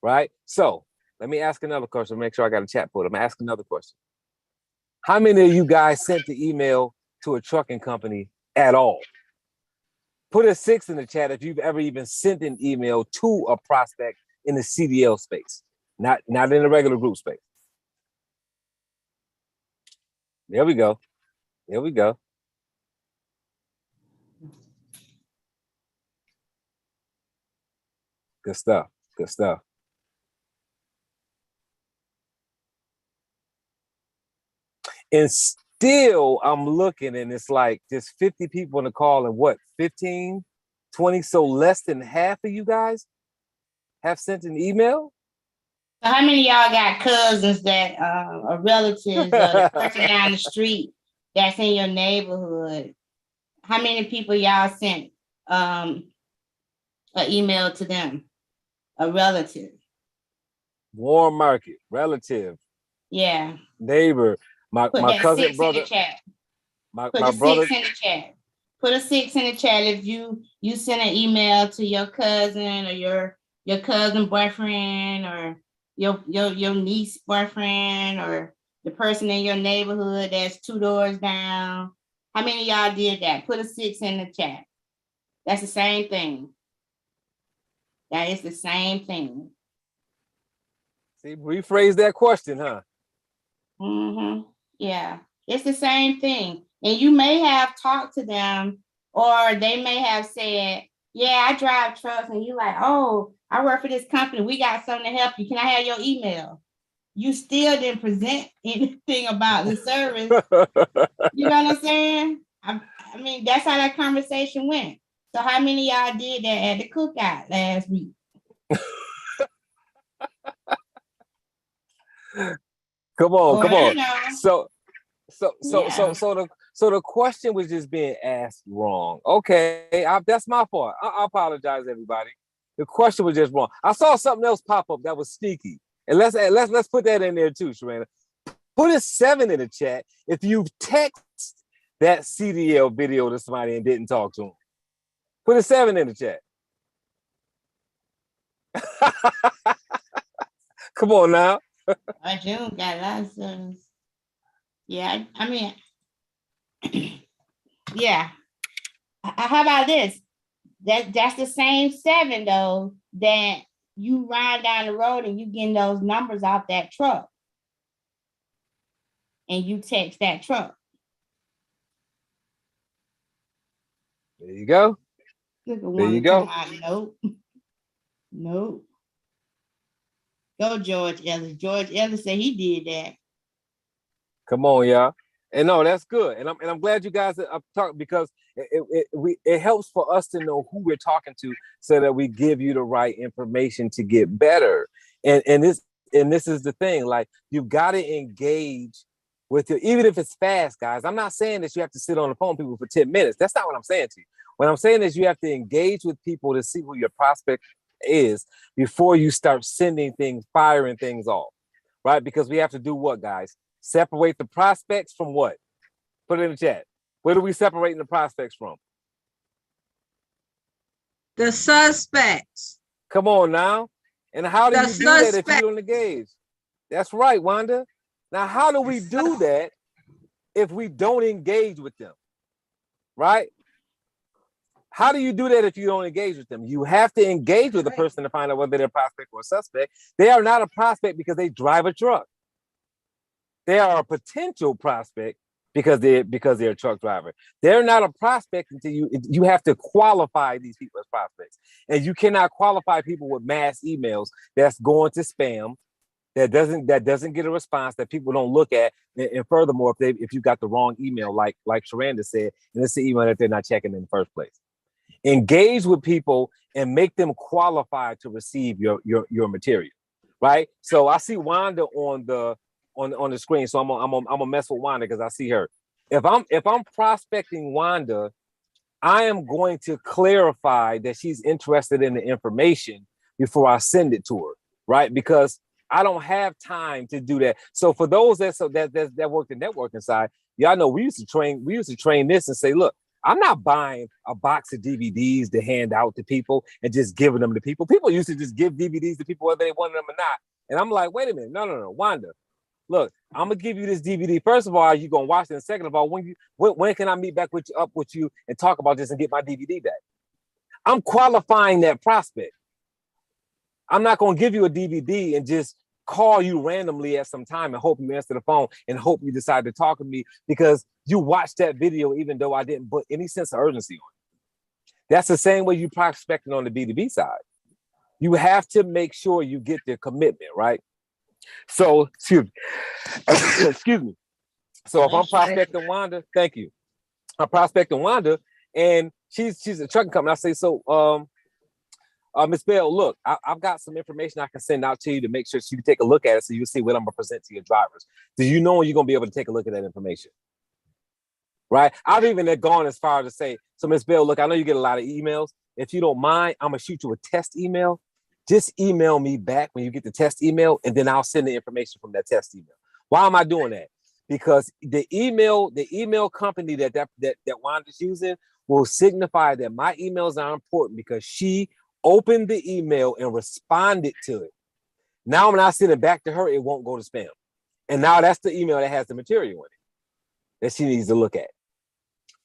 right? So let me ask another question. Make sure I got a chat put. I'm gonna ask another question. How many of you guys sent the email to a trucking company at all? Put a 6 in the chat if you've ever even sent an email to a prospect in the CDL space, not in the regular group space. There we go. Good stuff. And still, I'm looking, and it's like just 50 people on the call, and what, 15, 20? So less than half of you guys have sent an email? So how many of y'all got cousins that are relatives or the person down the street that's in your neighborhood? How many people y'all sent an email to them? A relative. Warm market, relative. Yeah. Neighbor. My cousin, brother. In the chat. My brother. 6 in the chat. Put a 6 in the chat if you send an email to your cousin or your cousin boyfriend or your niece boyfriend or the person in your neighborhood that's 2 doors down. How many of y'all did that? Put a 6 in the chat. That's the same thing. That is the same thing. See, rephrase that question, huh? Mm-hmm. Yeah, it's the same thing. And you may have talked to them, or they may have said, yeah, I drive trucks. And you're like, oh, I work for this company. We got something to help you. Can I have your email? You still didn't present anything about the service. You know what I'm saying? I mean, that's how that conversation went. So how many of y'all did that at the cookout last week? Come on. So the question was just being asked wrong. Okay, that's my fault. I apologize, everybody. The question was just wrong. I saw something else pop up that was sneaky, and let's put that in there too, Sharana. Put a 7 in the chat if you've texted that CDL video to somebody and didn't talk to them. Put a 7 in the chat. Come on now. June got lots of. Yeah, I mean, yeah. How about this? That's the same 7 though that you ride down the road and you getting those numbers off that truck, and you text that truck. There you go. There you go. Nope. Go George Ellis. George Ellis said he did that. Come on, y'all. And no, that's good. And I'm glad you guys are talking, because it helps for us to know who we're talking to, so that we give you the right information to get better. And this is the thing, like, you've got to engage with your, even if it's fast, guys. I'm not saying that you have to sit on the phone with people for 10 minutes. That's not what I'm saying to you. What I'm saying is you have to engage with people to see who your prospect is before you start sending things, firing things off, right? Because we have to do what, guys? Separate the prospects from what? Put it in the chat. Where do we separating the prospects from? The suspects. Come on now. And how do The you do that if you suspect. don't engage? That's right, Wanda. Now, how do we do that if we don't engage with them? Right? How do you do that if you don't engage with them? You have to engage with the person to find out whether they're a prospect or a suspect. They are not a prospect because they drive a truck. They are a potential prospect because they're a truck driver. They're not a prospect until you have to qualify these people as prospects. And you cannot qualify people with mass emails that's going to spam, that doesn't get a response, that people don't look at. And furthermore, if you got the wrong email, like Sharanda said, and it's the email that they're not checking in the first place. Engage with people and make them qualified to receive your material, right? So I see Wanda on the screen, so I'm gonna mess with Wanda because I see her. If I'm prospecting Wanda, I am going to clarify that she's interested in the information before I send it to her, right? Because I don't have time to do that. So for those that work the networking side, y'all know we used to train this and say, look, I'm not buying a box of DVDs to hand out to people and just giving them to people. People used to just give DVDs to people whether they wanted them or not. And I'm like, wait a minute, no, Wanda, look, I'm gonna give you this DVD. First of all, are you gonna watch it? And second of all, when can I meet back up with you and talk about this and get my DVD back? I'm qualifying that prospect. I'm not gonna give you a DVD and just call you randomly at some time and hope you answer the phone and hope you decide to talk to me because you watched that video even though I didn't put any sense of urgency on it. That's the same way you prospecting on the B2B side. You have to make sure you get the commitment, right? So, excuse me. So if I'm prospecting Wanda, thank you. I'm prospecting Wanda and she's a trucking company. I say, so Ms. Bell, look, I've got some information I can send out to you to make sure you can take a look at it so you see what I'm gonna present to your drivers. Do you know when you're gonna be able to take a look at that information? Right? I've even gone as far as to say, so Ms. Bell, look, I know you get a lot of emails. If you don't mind, I'm gonna shoot you a test email. Just email me back when you get the test email, and then I'll send the information from that test email. Why am I doing that? Because the email company that Wanda's using will signify that my emails are important because she opened the email and responded to it. Now when I send it back to her, it won't go to spam. And now that's the email that has the material in it that she needs to look at.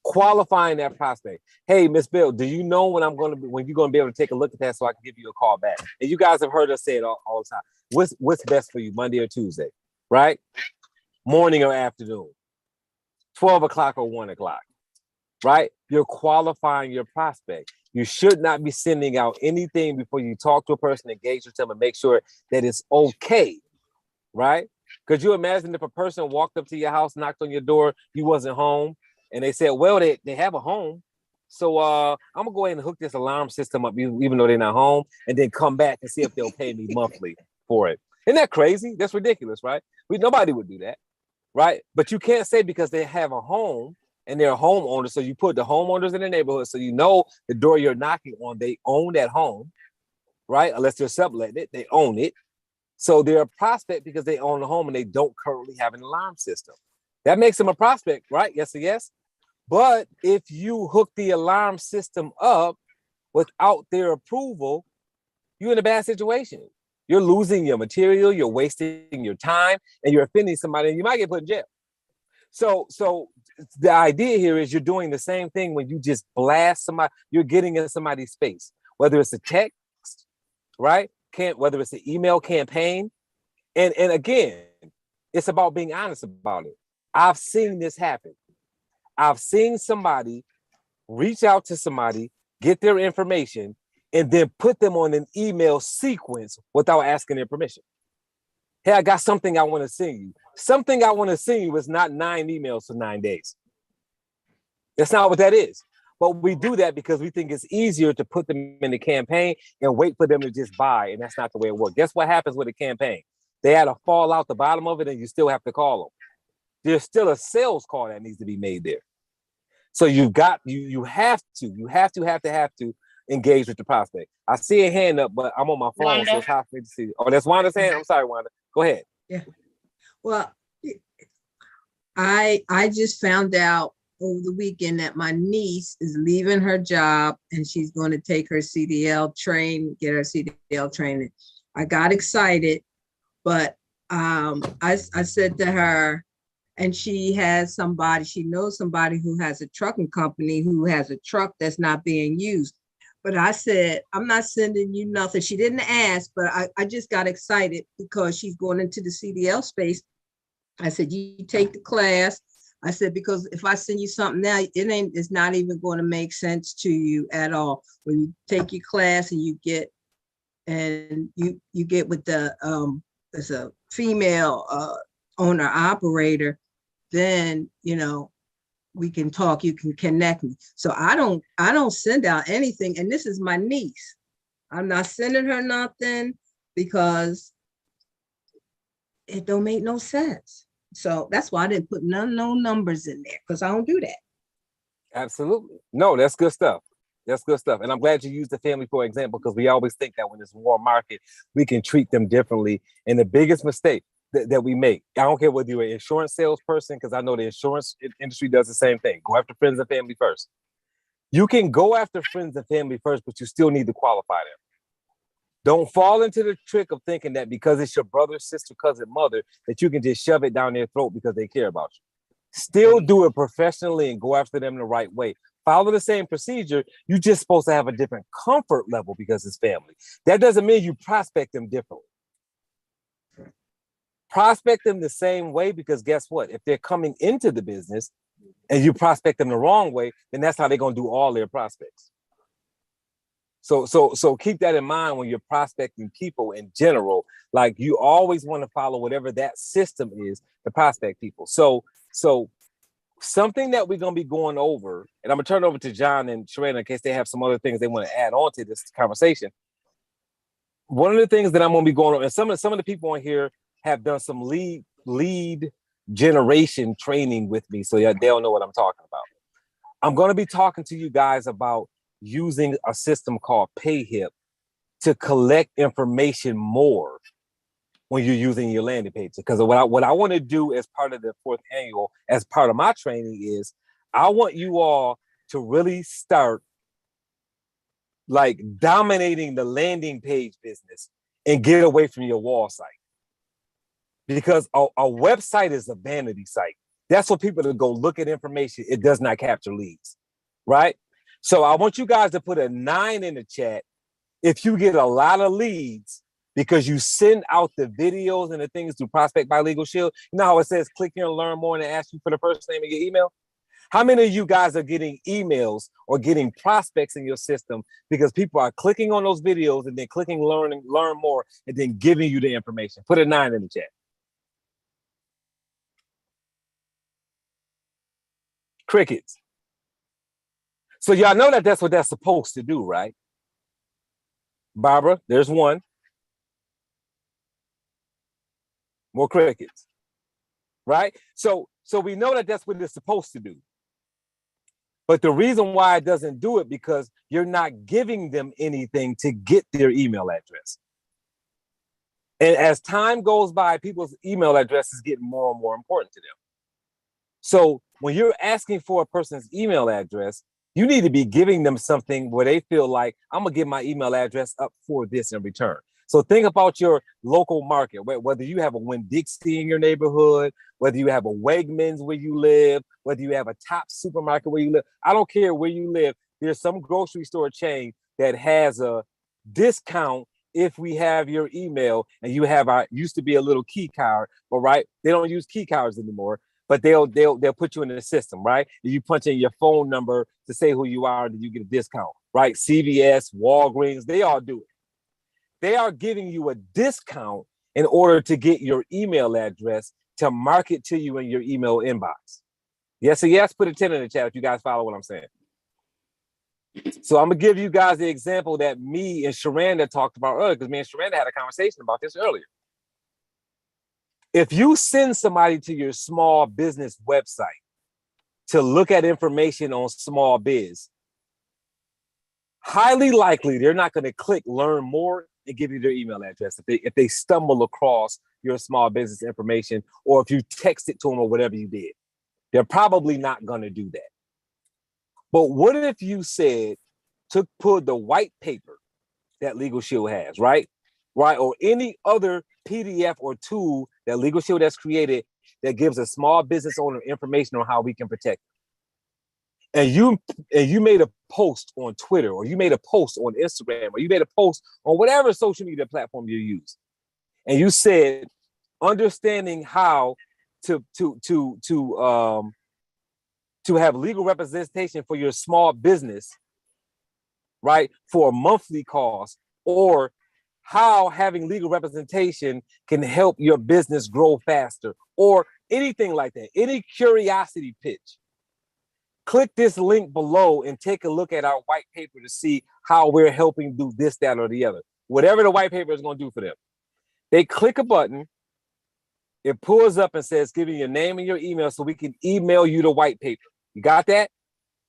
Qualifying that prospect. Hey, Miss Bill, do you know when you're gonna be able to take a look at that so I can give you a call back? And you guys have heard us say it all the time. What's best for you, Monday or Tuesday, right? Morning or afternoon, 12 o'clock or 1 o'clock, right? You're qualifying your prospect. You should not be sending out anything before you talk to a person, engage with them, and make sure that it's okay, right? Could you imagine if a person walked up to your house, knocked on your door, you wasn't home, and they said, well, they have a home, so I'm gonna go ahead and hook this alarm system up, even though they're not home, and then come back and see if they'll pay me monthly for it. Isn't that crazy? That's ridiculous, right? Nobody would do that, right? But you can't say because they have a home and they're a homeowner, so you put the homeowners in the neighborhood, so you know the door you're knocking on, they own that home, right? Unless they're subletting it, they own it. So they're a prospect because they own the home and they don't currently have an alarm system. That makes them a prospect, right? Yes or yes? But if you hook the alarm system up without their approval, you're in a bad situation. You're losing your material, you're wasting your time, and you're offending somebody, and you might get put in jail. So the idea here is you're doing the same thing when you just blast somebody, you're getting in somebody's space, whether it's a text, right? Whether it's an email campaign. And again, it's about being honest about it. I've seen this happen. I've seen somebody reach out to somebody, get their information, and then put them on an email sequence without asking their permission. Hey, I got something I want to send you. Something I want to send you is not 9 emails for 9 days. That's not what that is. But we do that because we think it's easier to put them in the campaign and wait for them to just buy. And that's not the way it works. Guess what happens with a campaign? They had to fall out the bottom of it and you still have to call them. there's still a sales call that needs to be made there. So you have to engage with the prospect. I see a hand up, but I'm on my phone, so it's hard for me to see. Oh, that's Wanda's hand. I'm sorry, Wanda. Go ahead. Yeah. Well, I just found out over the weekend that my niece is leaving her job and she's going to take her get her CDL training. I got excited, but I said to her, and she knows somebody who has a trucking company who has a truck that's not being used. But I said, I'm not sending you nothing. She didn't ask, but I just got excited because she's going into the CDL space. I said, you take the class. I said, because if I send you something now, it's not even going to make sense to you at all. When you take your class and you get with there's a female owner operator, then, we can talk, you can connect me. So I don't send out anything. And this is my niece. I'm not sending her nothing because it don't make no sense. So that's why I didn't put no numbers in there, because I don't do that. Absolutely. No, that's good stuff. That's good stuff. And I'm glad you used the family for example, because we always think that when it's a warm market, we can treat them differently. And the biggest mistake that we make, I don't care whether you're an insurance salesperson, because I know the insurance industry does the same thing. Go after friends and family first. You can go after friends and family first, but you still need to qualify them. Don't fall into the trick of thinking that because it's your brother, sister, cousin, mother, that you can just shove it down their throat because they care about you. Still do it professionally and go after them the right way. Follow the same procedure. You're just supposed to have a different comfort level because it's family. That doesn't mean you prospect them differently. Prospect them the same way, because guess what? If they're coming into the business and you prospect them the wrong way, then that's how they're going to do all their prospects. So keep that in mind when you're prospecting people in general. Like, you always want to follow whatever that system is to prospect people. So something that we're going to be going over, and I'm going to turn it over to John and Sharena in case they have some other things they want to add on to this conversation. One of the things that I'm going to be going over, and some of the people on here have done some lead generation training with me, so they'll know what I'm talking about. I'm going to be talking to you guys about using a system called PayHip to collect information more when you're using your landing page. Because what I want to do as part of the 4th annual, as part of my training, is I want you all to really start like dominating the landing page business and get away from your wall site. Because a website is a vanity site. That's for people to go look at information. It does not capture leads, right? So I want you guys to put a 9 in the chat if you get a lot of leads because you send out the videos and the things through Prospect by Legal Shield. You know how it says click here and learn more and ask you for the first name and your email? How many of you guys are getting emails or getting prospects in your system because people are clicking on those videos and then clicking learn more and then giving you the information? Put a 9 in the chat. Crickets. So y'all know that that's what that's supposed to do, right? Barbara, there's 1. More crickets, right? So we know that that's what it's supposed to do. But the reason why it doesn't do it because you're not giving them anything to get their email address. And as time goes by, people's email addresses get more and more important to them. So when you're asking for a person's email address, you need to be giving them something where they feel like, I'm going to give my email address up for this in return. So think about your local market, whether you have a Winn-Dixie in your neighborhood, whether you have a Wegmans where you live, whether you have a Top supermarket where you live. I don't care where you live. There's some grocery store chain that has a discount if we have your email and you have used to be a little key card, but right, they don't use key cards anymore. But they'll put you in the system, right? You punch in your phone number to say who you are, then you get a discount, right? CVS, Walgreens, they all do it. They are giving you a discount in order to get your email address to market to you in your email inbox. Yes or yes? Put a 10 in the chat if you guys follow what I'm saying. So I'm gonna give you guys the example that me and Sharanda talked about earlier, because me and Sharanda had a conversation about this earlier. If you send somebody to your small business website to look at information on small biz, highly likely they're not going to click learn more and give you their email address if they stumble across your small business information, or if you text it to them or whatever you did. They're probably not going to do that. But what if you said to put the white paper that Legal Shield has, right? Or any other PDF or tool that Legal Shield has created that gives a small business owner information on how we can protect them. And you made a post on Twitter, or you made a post on Instagram, or you made a post on whatever social media platform you use. And you said, understanding how to have legal representation for your small business, right, for a monthly cost, or how having legal representation can help your business grow faster, or anything like that, any curiosity pitch. Click this link below and take a look at our white paper to see how we're helping do this, that, or the other. Whatever the white paper is going to do for them. They click a button, it pulls up and says, give me your name and your email so we can email you the white paper. You got that?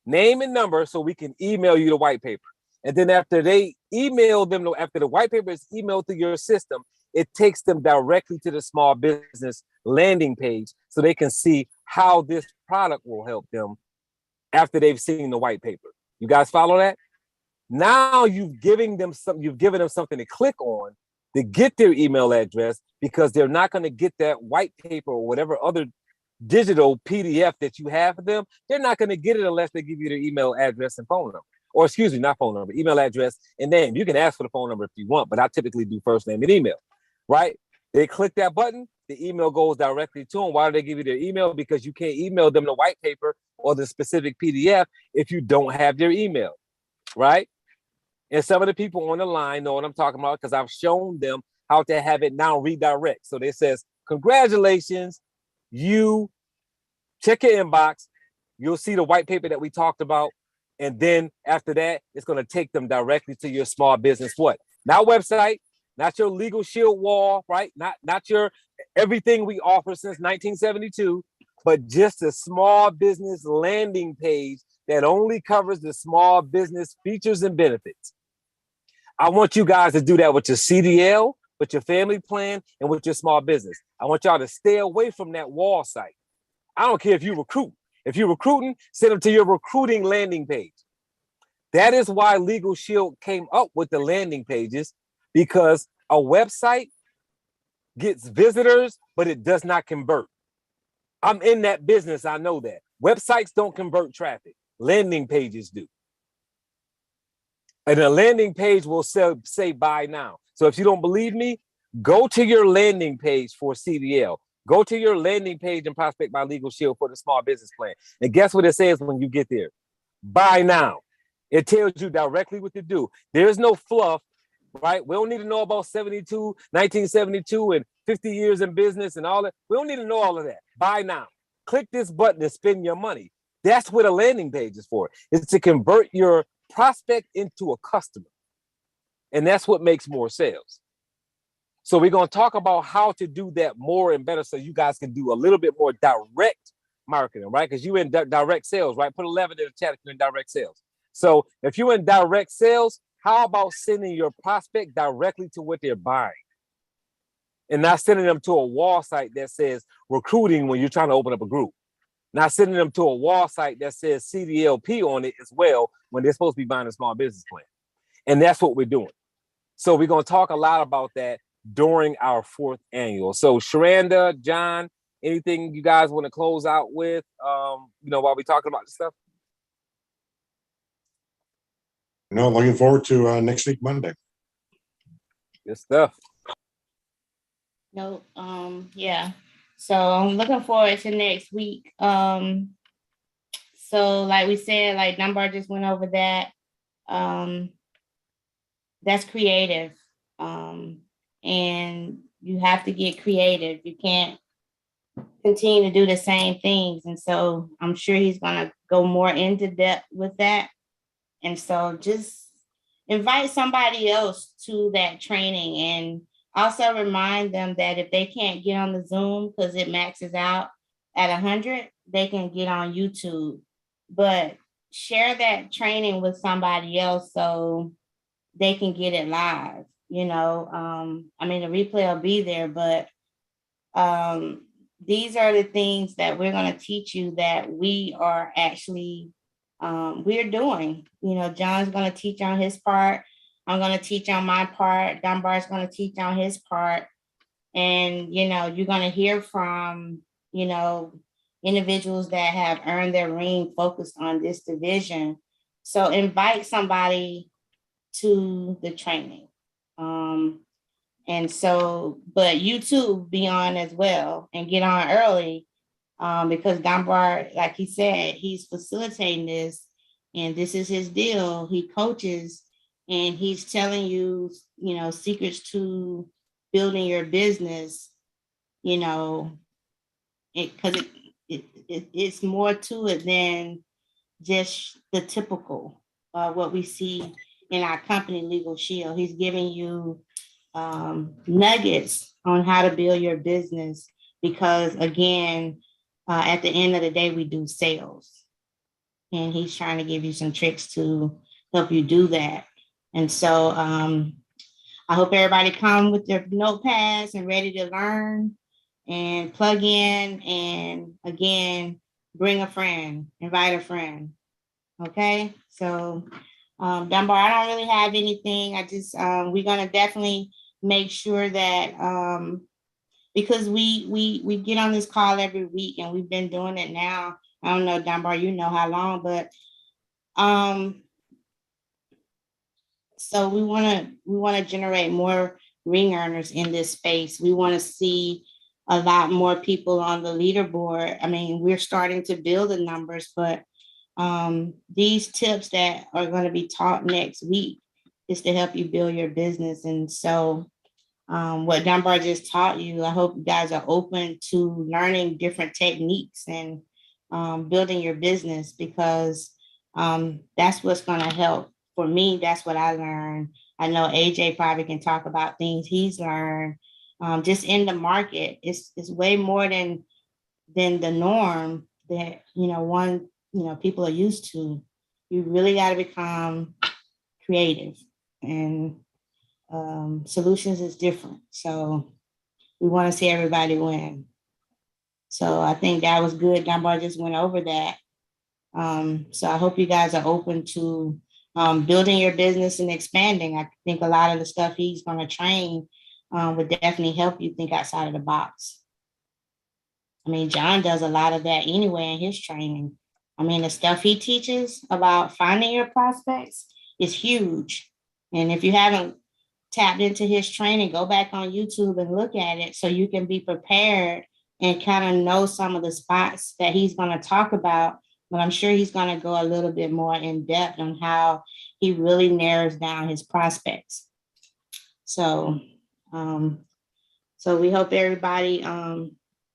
Name and number so we can email you the white paper. And then after they email them, after the white paper is emailed through your system, it takes them directly to the small business landing page so they can see how this product will help them after they've seen the white paper. You guys follow that? Now you've given them something to click on to get their email address, because they're not going to get that white paper or whatever other digital PDF that you have for them. They're not going to get it unless they give you their email address and phone number. Or excuse me, not phone number, email address and name. You can ask for the phone number if you want, but I typically do first name and email, right? They click that button, the email goes directly to them. Why do they give you their email? Because you can't email them the white paper or the specific PDF if you don't have their email, right? And some of the people on the line know what I'm talking about, because I've shown them how to have it now redirect. So it says, congratulations, you check your inbox, you'll see the white paper that we talked about. And then after that, it's going to take them directly to your small business. What? Not website, not your Legal Shield wall, right? Not your everything we offer since 1972, but just a small business landing page that only covers the small business features and benefits. I want you guys to do that with your CDL, with your family plan, and with your small business. I want y'all to stay away from that wall site. I don't care if you recruit. If you're recruiting, send them to your recruiting landing page. That is why Legal Shield came up with the landing pages, because a website gets visitors, but it does not convert. I'm in that business. I know that. Websites don't convert traffic. Landing pages do. And a landing page will say buy now. So if you don't believe me, go to your landing page for CDL. Go to your landing page and Prospect by Legal Shield for the small business plan. And guess what it says when you get there? Buy now. It tells you directly what to do. There's no fluff, right? We don't need to know about 1972 and 50 years in business and all that. We don't need to know all of that. Buy now. Click this button to spend your money. That's what a landing page is for. It's to convert your prospect into a customer. And that's what makes more sales. So we're going to talk about how to do that more and better so you guys can do a little bit more direct marketing, right? Because you're in direct sales, right? Put 11 in the chat if you're in direct sales. So if you're in direct sales, how about sending your prospect directly to what they're buying? And not sending them to a wall site that says recruiting when you're trying to open up a group. Not sending them to a wall site that says CDLP on it as well when they're supposed to be buying a small business plan. And that's what we're doing. So we're going to talk a lot about that during our 4th annual. So Sharanda, John, anything you guys want to close out with, while we're talking about this stuff? No, looking forward to next week, Monday. Good stuff. No, yeah. So I'm looking forward to next week. So like we said, like Dunbar just went over that. That's creative. And you have to get creative. You can't continue to do the same things. And so I'm sure he's gonna go more into depth with that. And so just invite somebody else to that training and Also remind them that if they can't get on the Zoom because it maxes out at 100, they can get on YouTube. But share that training with somebody else so they can get it live. You know, I mean, the replay will be there, but these are the things that we're going to teach you that we are actually we're doing. You know, John's going to teach on his part. I'm going to teach on my part. Dunbar's going to teach on his part. And, you know, you're going to hear from, you know, individuals that have earned their ring focused on this division. So invite somebody to the training. And so, but you too be on as well and get on early because Dunbar, like he said, he's facilitating this and this is his deal. He coaches and he's telling you, you know, secrets to building your business, you know, because it's more to it than just the typical what we see in our company, Legal Shield. He's giving you nuggets on how to build your business because, again, at the end of the day, we do sales. And he's trying to give you some tricks to help you do that. And so I hope everybody come with their notepads and ready to learn and plug in. And again, bring a friend, invite a friend. Okay, so Dunbar, I don't really have anything. I just we're gonna definitely make sure that because we get on this call every week and we've been doing it now. I don't know, Dunbar, you know how long, but so we want to generate more ring earners in this space. We want to see a lot more people on the leaderboard. I mean, we're starting to build the numbers, but these tips that are going to be taught next week is to help you build your business. And so what Dunbar just taught you, I hope you guys are open to learning different techniques and building your business because that's what's going to help. For me, that's what I learned. I know AJ probably can talk about things he's learned just in the market. It's way more than the norm that, people are used to. You really got to become creative and solutions is different. So we want to see everybody win. So I think that was good. Dunbar just went over that. So I hope you guys are open to building your business and expanding. I think a lot of the stuff he's going to train would definitely help you think outside of the box. I mean, John does a lot of that anyway in his training. I mean, the stuff he teaches about finding your prospects is huge. And if you haven't tapped into his training, go back on YouTube and look at it so you can be prepared and kind of know some of the spots that he's going to talk about. But I'm sure he's going to go a little bit more in depth on how he really narrows down his prospects. So, we hope everybody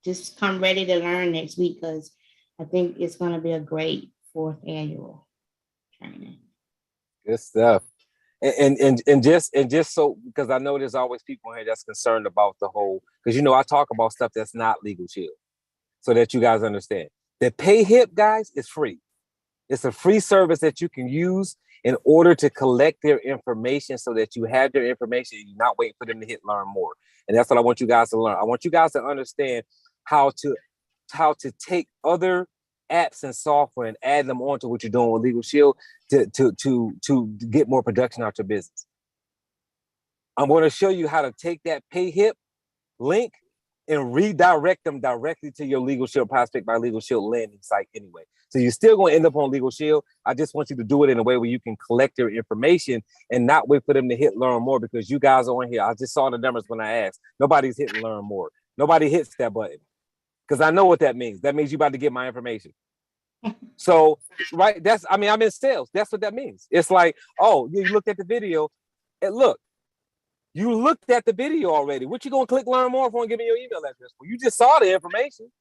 just come ready to learn next week because I think it's going to be a great 4th annual training. Good stuff. And just so, because I know there's always people here that's concerned about the whole, because I talk about stuff that's not Legal Shield, so that you guys understand. The pay hip, guys, is free. It's a free service that you can use in order to collect their information so that you have their information and you're not waiting for them to hit learn more. And that's what I want you guys to learn. I want you guys to understand how to take other apps and software and add them onto what you're doing with Legal Shield to get more production out your business. I'm going to show you how to take that pay hip link and redirect them directly to your Legal Shield Prospect by Legal Shield landing site anyway. So you're still going to end up on Legal Shield. I just want you to do it in a way where you can collect their information and not wait for them to hit learn more, because you guys are on here. I just saw the numbers when I asked. Nobody's hitting learn more. Nobody hits that button because I know what that means. That means you're about to get my information. So, right, I'm in sales. That's what that means. It's like, oh, you looked at the video and look, you looked at the video already. What you going to click learn more for and give me your email address for? You just saw the information.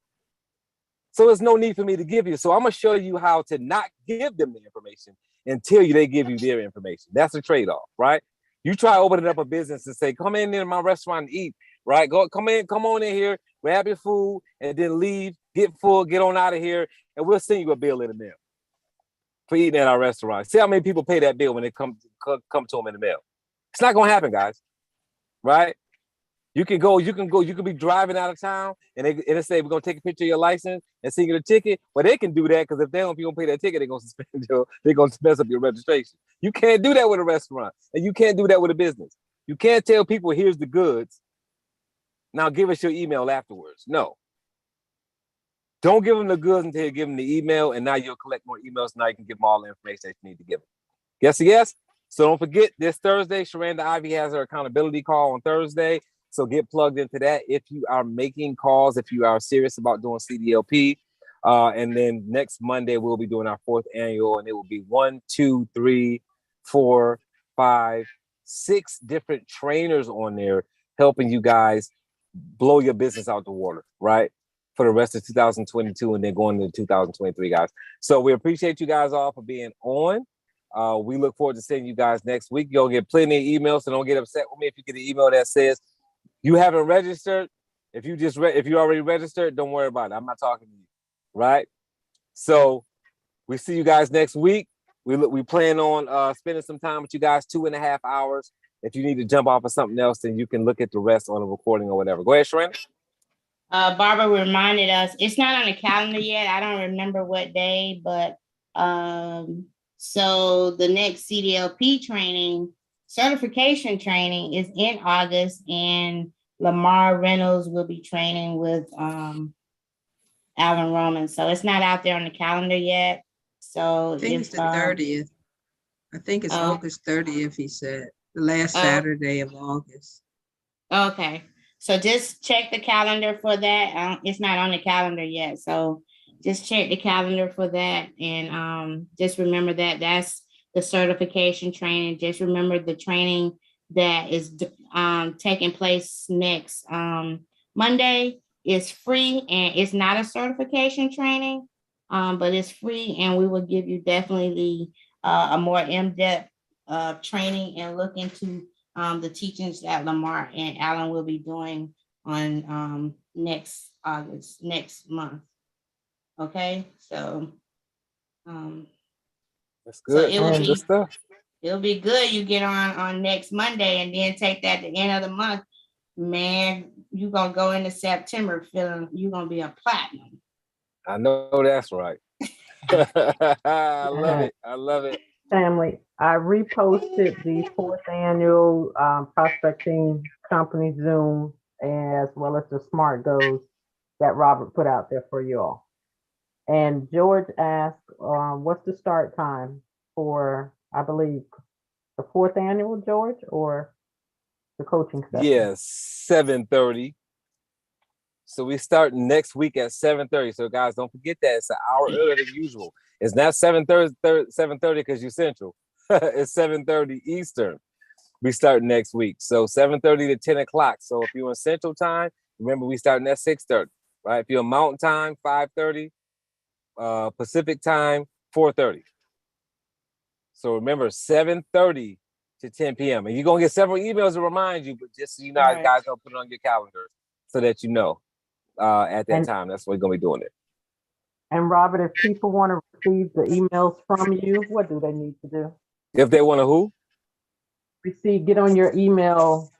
So there's no need for me to give you. So I'm going to show you how to not give them the information until they give you their information. That's a trade-off, right? You try opening up a business and say, come in my restaurant and eat, right? Come on in here, grab your food, and then leave, get full, get on out of here, and we'll send you a bill in the mail for eating at our restaurant. See how many people pay that bill when they come to them in the mail. It's not gonna happen, guys, right? You can be driving out of town and they say we're gonna take a picture of your license and send you the ticket. Well, they can do that because if they don't pay that ticket, they're gonna mess up your registration. You can't do that with a restaurant, and you can't do that with a business. You can't tell people here's the goods. Now give us your email afterwards. No. Don't give them the goods until you give them the email, and now you'll collect more emails. Now you can give them all the information that you need to give them. Yes. So don't forget this Thursday, Sharanda Ivy has her accountability call on Thursday. So get plugged into that if you are making calls, if you are serious about doing CDLP. And then next Monday, we'll be doing our 4th annual, and it will be 1, 2, 3, 4, 5, 6 different trainers on there helping you guys blow your business out the water, right? For the rest of 2022 and then going into 2023, guys. So we appreciate you guys all for being on. We look forward to seeing you guys next week. You'll get plenty of emails, so don't get upset with me if you get an email that says you haven't registered. If you already registered, don't worry about it. I'm not talking to you, right? So we see you guys next week. We plan on spending some time with you guys, 2.5 hours. If you need to jump off of something else, then you can look at the rest on a recording or whatever. Go ahead, Sharanda. Barbara reminded us, it's not on the calendar yet. I don't remember what day, but so the next CDLP training, certification training is in August, and Lamar Reynolds will be training with Alan Roman. So it's not out there on the calendar yet. So I think it's the 30th. I think it's August 30th, he said, the last Saturday of August. Okay. So just check the calendar for that. It's not on the calendar yet. So just check the calendar for that. And just remember that that's the certification training. Just remember the training that is taking place next Monday is free, and it's not a certification training, but it's free, and we will give you definitely a more in-depth training and look into the teachings that Lamar and Alan will be doing on next month. Okay, so that's good. So Good stuff. It'll be good. You get on next Monday and then take that to the end of the month. Man, you're gonna go into September feeling you're gonna be a platinum. I know that's right. I love it. Family, I reposted the 4th annual prospecting company Zoom, as well as the Smart Goals that Robert put out there for you all. And George asked, what's the start time for, I believe, the 4th annual, George, or the coaching session? Yes, 7:30. So we start next week at 7:30. So guys, don't forget that it's an hour earlier than usual. It's not 7:30 because you're Central. It's 7:30 Eastern. We start next week. So 7:30 to 10 o'clock. So if you're in Central Time, remember we starting at 6:30, right? If you're in Mountain Time, 5:30. Pacific Time, 4:30. So remember, 7:30 to 10 p.m. And you're going to get several emails to remind you, but just so you know, Right. guys, don't put it on your calendar so that you know at that time. That's what we're going to be doing it. And Robert, if people want to receive the emails from you, what do they need to do? If they want to who? Get on your email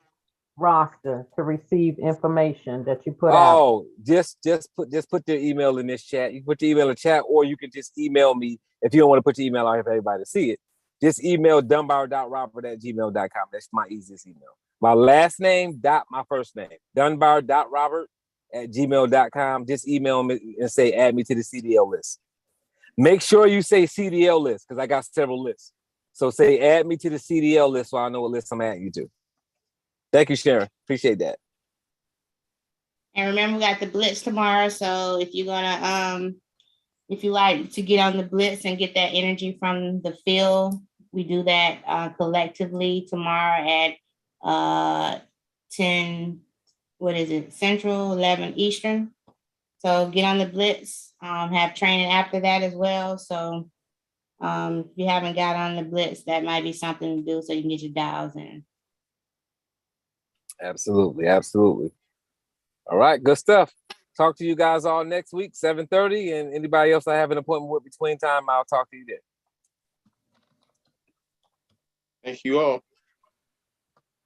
roster to receive information that you put out. Oh, just put their email in this chat. You can put your email in the chat, or you can just email me if you don't want to put your email out here for everybody to see it. Just email dunbar.robert@gmail.com. That's my easiest email. My last name dot my first name. dunbar.robert@gmail.com. Just email me and say add me to the CDL list. Make sure you say CDL list because I got several lists. So say add me to the CDL list so I know what list I'm adding you to. Thank you, Sharon. Appreciate that. And remember, we got the Blitz tomorrow. So if you're gonna if you like to get on the Blitz and get that energy from the field, we do that collectively tomorrow at 10, what is it, Central, 11 Eastern. So get on the Blitz, have training after that as well. So if you haven't got on the Blitz, that might be something to do so you can get your dials in. Absolutely, absolutely. All right, good stuff. Talk to you guys all next week, 7:30. And anybody else I have an appointment with between time, I'll talk to you then. Thank you all.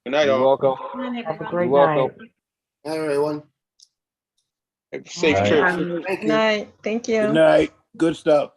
Good night, You're all. welcome. Have a You're great welcome. night. Hi, everyone. Have a safe All right. trip. Thank you. Night. Thank you. Good night. Good stuff.